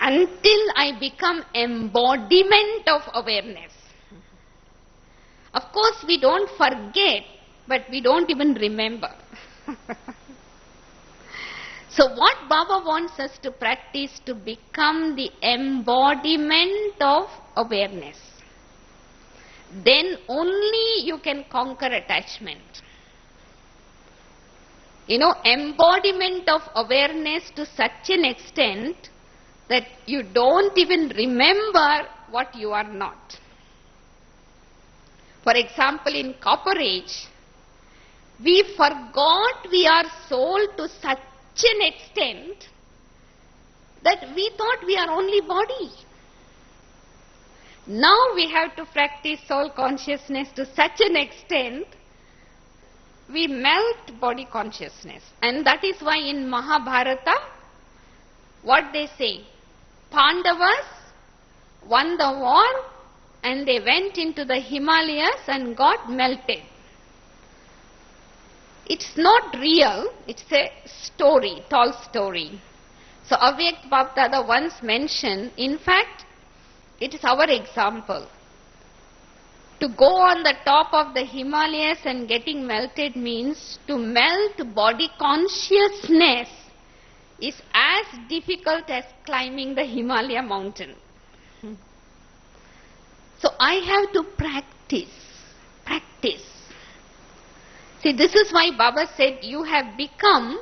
Until I become embodiment of awareness. Of course we don't forget, but we don't even remember. So what Baba wants us to practice to become the embodiment of awareness. Then only you can conquer attachment. Embodiment of awareness to such an extent that you don't even remember what you are not. For example, in Copper Age, we forgot we are soul to such an extent that we thought we are only body. Now we have to practice soul consciousness to such an extent we melt body consciousness. And that is why in Mahabharata, what they say, Pandavas won the war and they went into the Himalayas and got melted. It's not real, it's a story, tall story. So Avyakt Bapdada once mentioned, in fact, it is our example. To go on the top of the Himalayas and getting melted means to melt body consciousness is as difficult as climbing the Himalaya mountain. So I have to practice. See, this is why Baba said you have become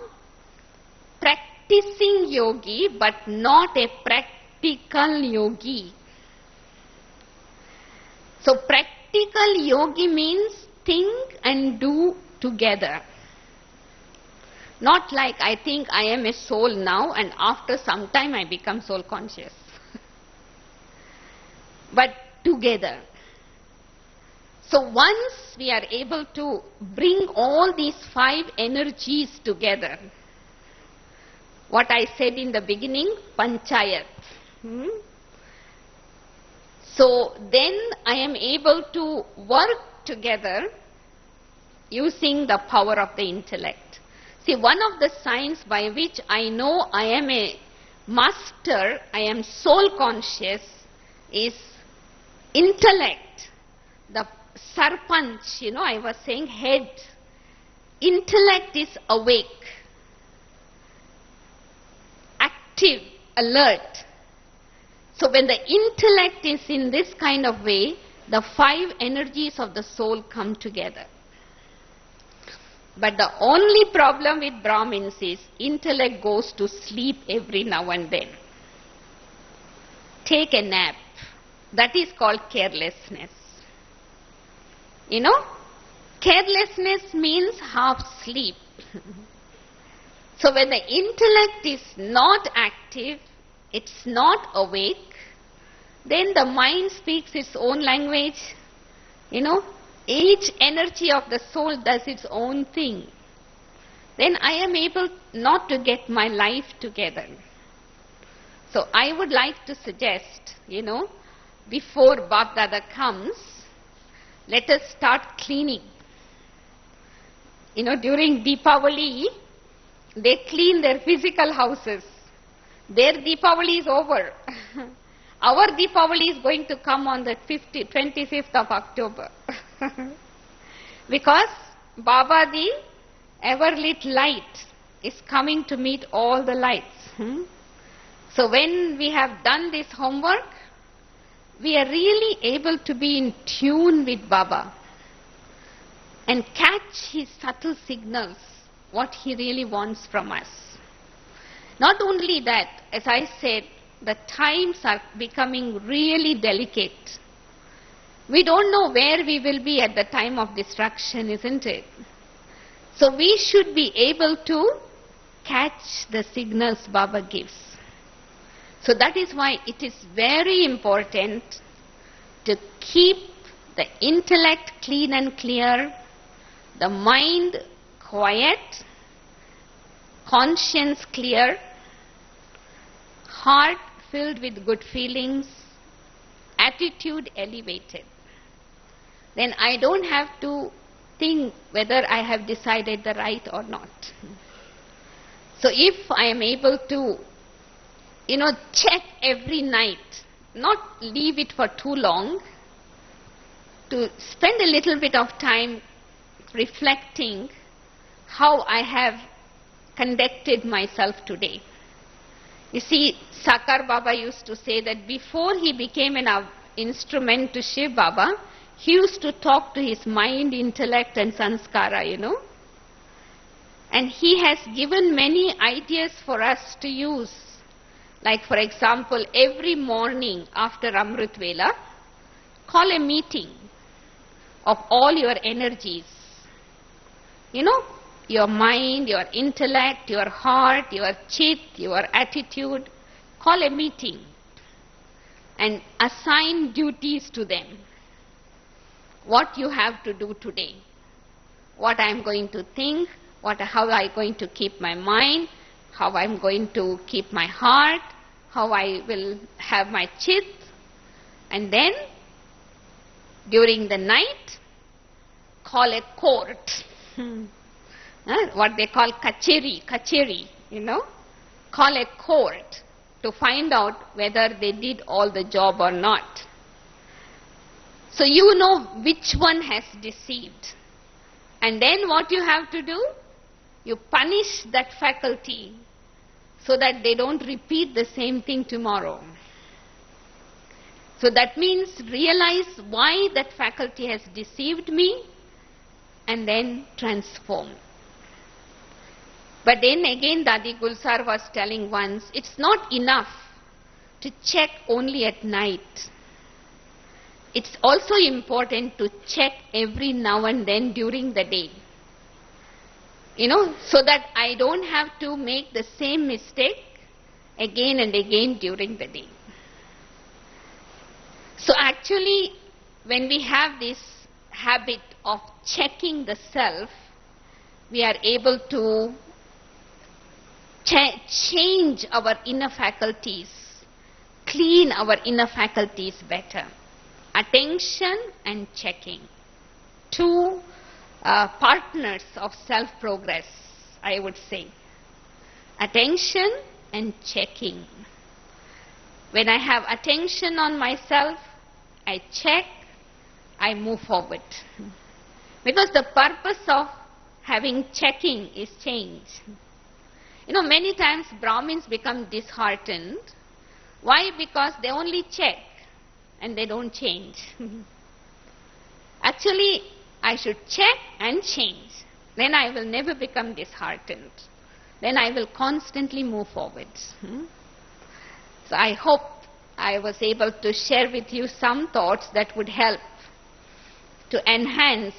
practicing yogi but not a practical yogi. So practical yogi means think and do together. Not like I think I am a soul now and after some time I become soul conscious. But together. So once we are able to bring all these 5 energies together, what I said in the beginning, Panchayat. So then I am able to work together using the power of the intellect. See, one of the signs by which I know I am a master, I am soul conscious, is intellect. The sarpanch, I was saying head. Intellect is awake, active, alert. So when the intellect is in this kind of way, the 5 energies of the soul come together. But the only problem with Brahmins is intellect goes to sleep every now and then. Take a nap. That is called carelessness. Carelessness means half sleep. So when the intellect is not active, it's not awake, then the mind speaks its own language. Each energy of the soul does its own thing. Then I am able not to get my life together. So I would like to suggest, before Bapdada comes, let us start cleaning. During Deepavali, they clean their physical houses. Their Deepavali is over. Our Deepavali is going to come on the 25th of October. Because Baba, the ever-lit light, is coming to meet all the lights. So when we have done this homework, we are really able to be in tune with Baba and catch his subtle signals, what he really wants from us. Not only that, as I said, the times are becoming really delicate. We don't know where we will be at the time of destruction, isn't it? So we should be able to catch the signals Baba gives. So that is why it is very important to keep the intellect clean and clear, the mind quiet, conscience clear, heart filled with good feelings, attitude elevated. Then I don't have to think whether I have decided the right or not. So if I am able to, check every night, not leave it for too long, to spend a little bit of time reflecting how I have, conducted myself today. You see, Sakar Baba used to say that before he became an instrument to Shiv Baba, he used to talk to his mind, intellect and sanskara, And he has given many ideas for us to use. Like, for example, every morning after Amrit Vela, call a meeting of all your energies. Your mind, your intellect, your heart, your chit, your attitude. Call a meeting and assign duties to them. What you have to do today. What I am going to think, how I am going to keep my mind, how I am going to keep my heart, how I will have my chit. And then, during the night, call a court. What they call kacheri, Call a court to find out whether they did all the job or not. So you know which one has deceived. And then what you have to do? You punish that faculty so that they don't repeat the same thing tomorrow. So that means realize why that faculty has deceived me and then transform. But then again, Dadi Gulsar was telling once, it's not enough to check only at night. It's also important to check every now and then during the day. So that I don't have to make the same mistake again and again during the day. So actually, when we have this habit of checking the self, we are able to change our inner faculties, clean our inner faculties better. Attention and checking. Two partners of self-progress, I would say. Attention and checking. When I have attention on myself, I check, I move forward. Because the purpose of having checking is change. Many times Brahmins become disheartened. Why? Because they only check and they don't change. Actually, I should check and change. Then I will never become disheartened. Then I will constantly move forward. So I hope I was able to share with you some thoughts that would help to enhance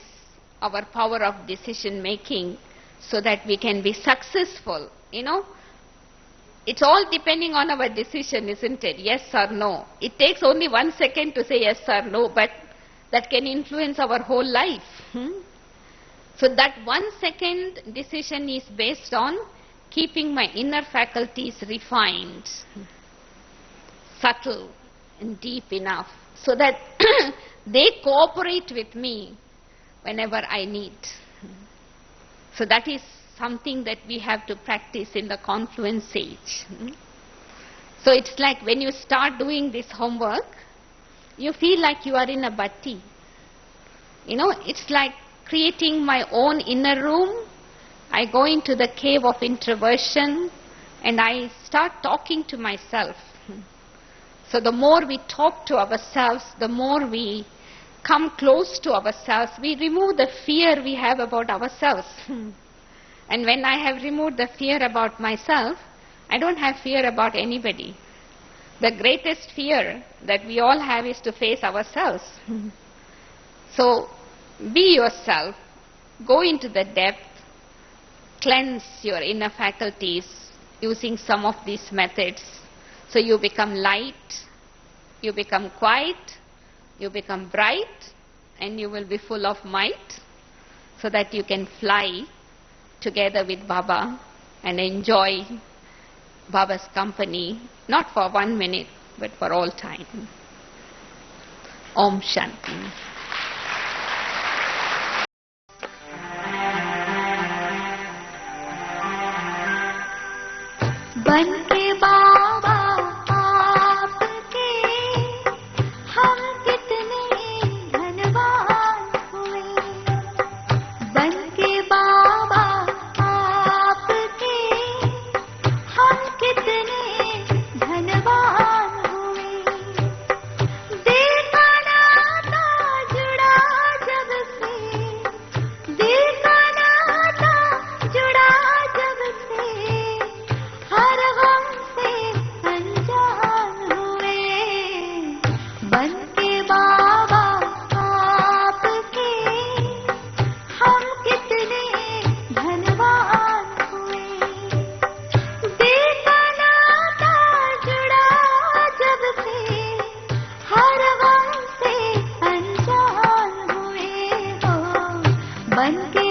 our power of decision making so that we can be successful. It's all depending on our decision, isn't it? Yes or no. It takes only 1 second to say yes or no, but that can influence our whole life. So that 1 second decision is based on keeping my inner faculties refined, subtle and deep enough, so that they cooperate with me whenever I need. So that is something that we have to practice in the confluence stage. So it's like when you start doing this homework, you feel like you are in a bhatti. It's like creating my own inner room. I go into the cave of introversion and I start talking to myself. So the more we talk to ourselves, the more we come close to ourselves, we remove the fear we have about ourselves. And when I have removed the fear about myself, I don't have fear about anybody. The greatest fear that we all have is to face ourselves. So be yourself, go into the depth, cleanse your inner faculties using some of these methods. So you become light, you become quiet, you become bright, and you will be full of might, so that you can fly together with Baba and enjoy Baba's company, not for 1 minute, but for all time. Om Shanti. बनके बाबा आपके हम कितने धनवान हुए। बनके बाबा आपके मन के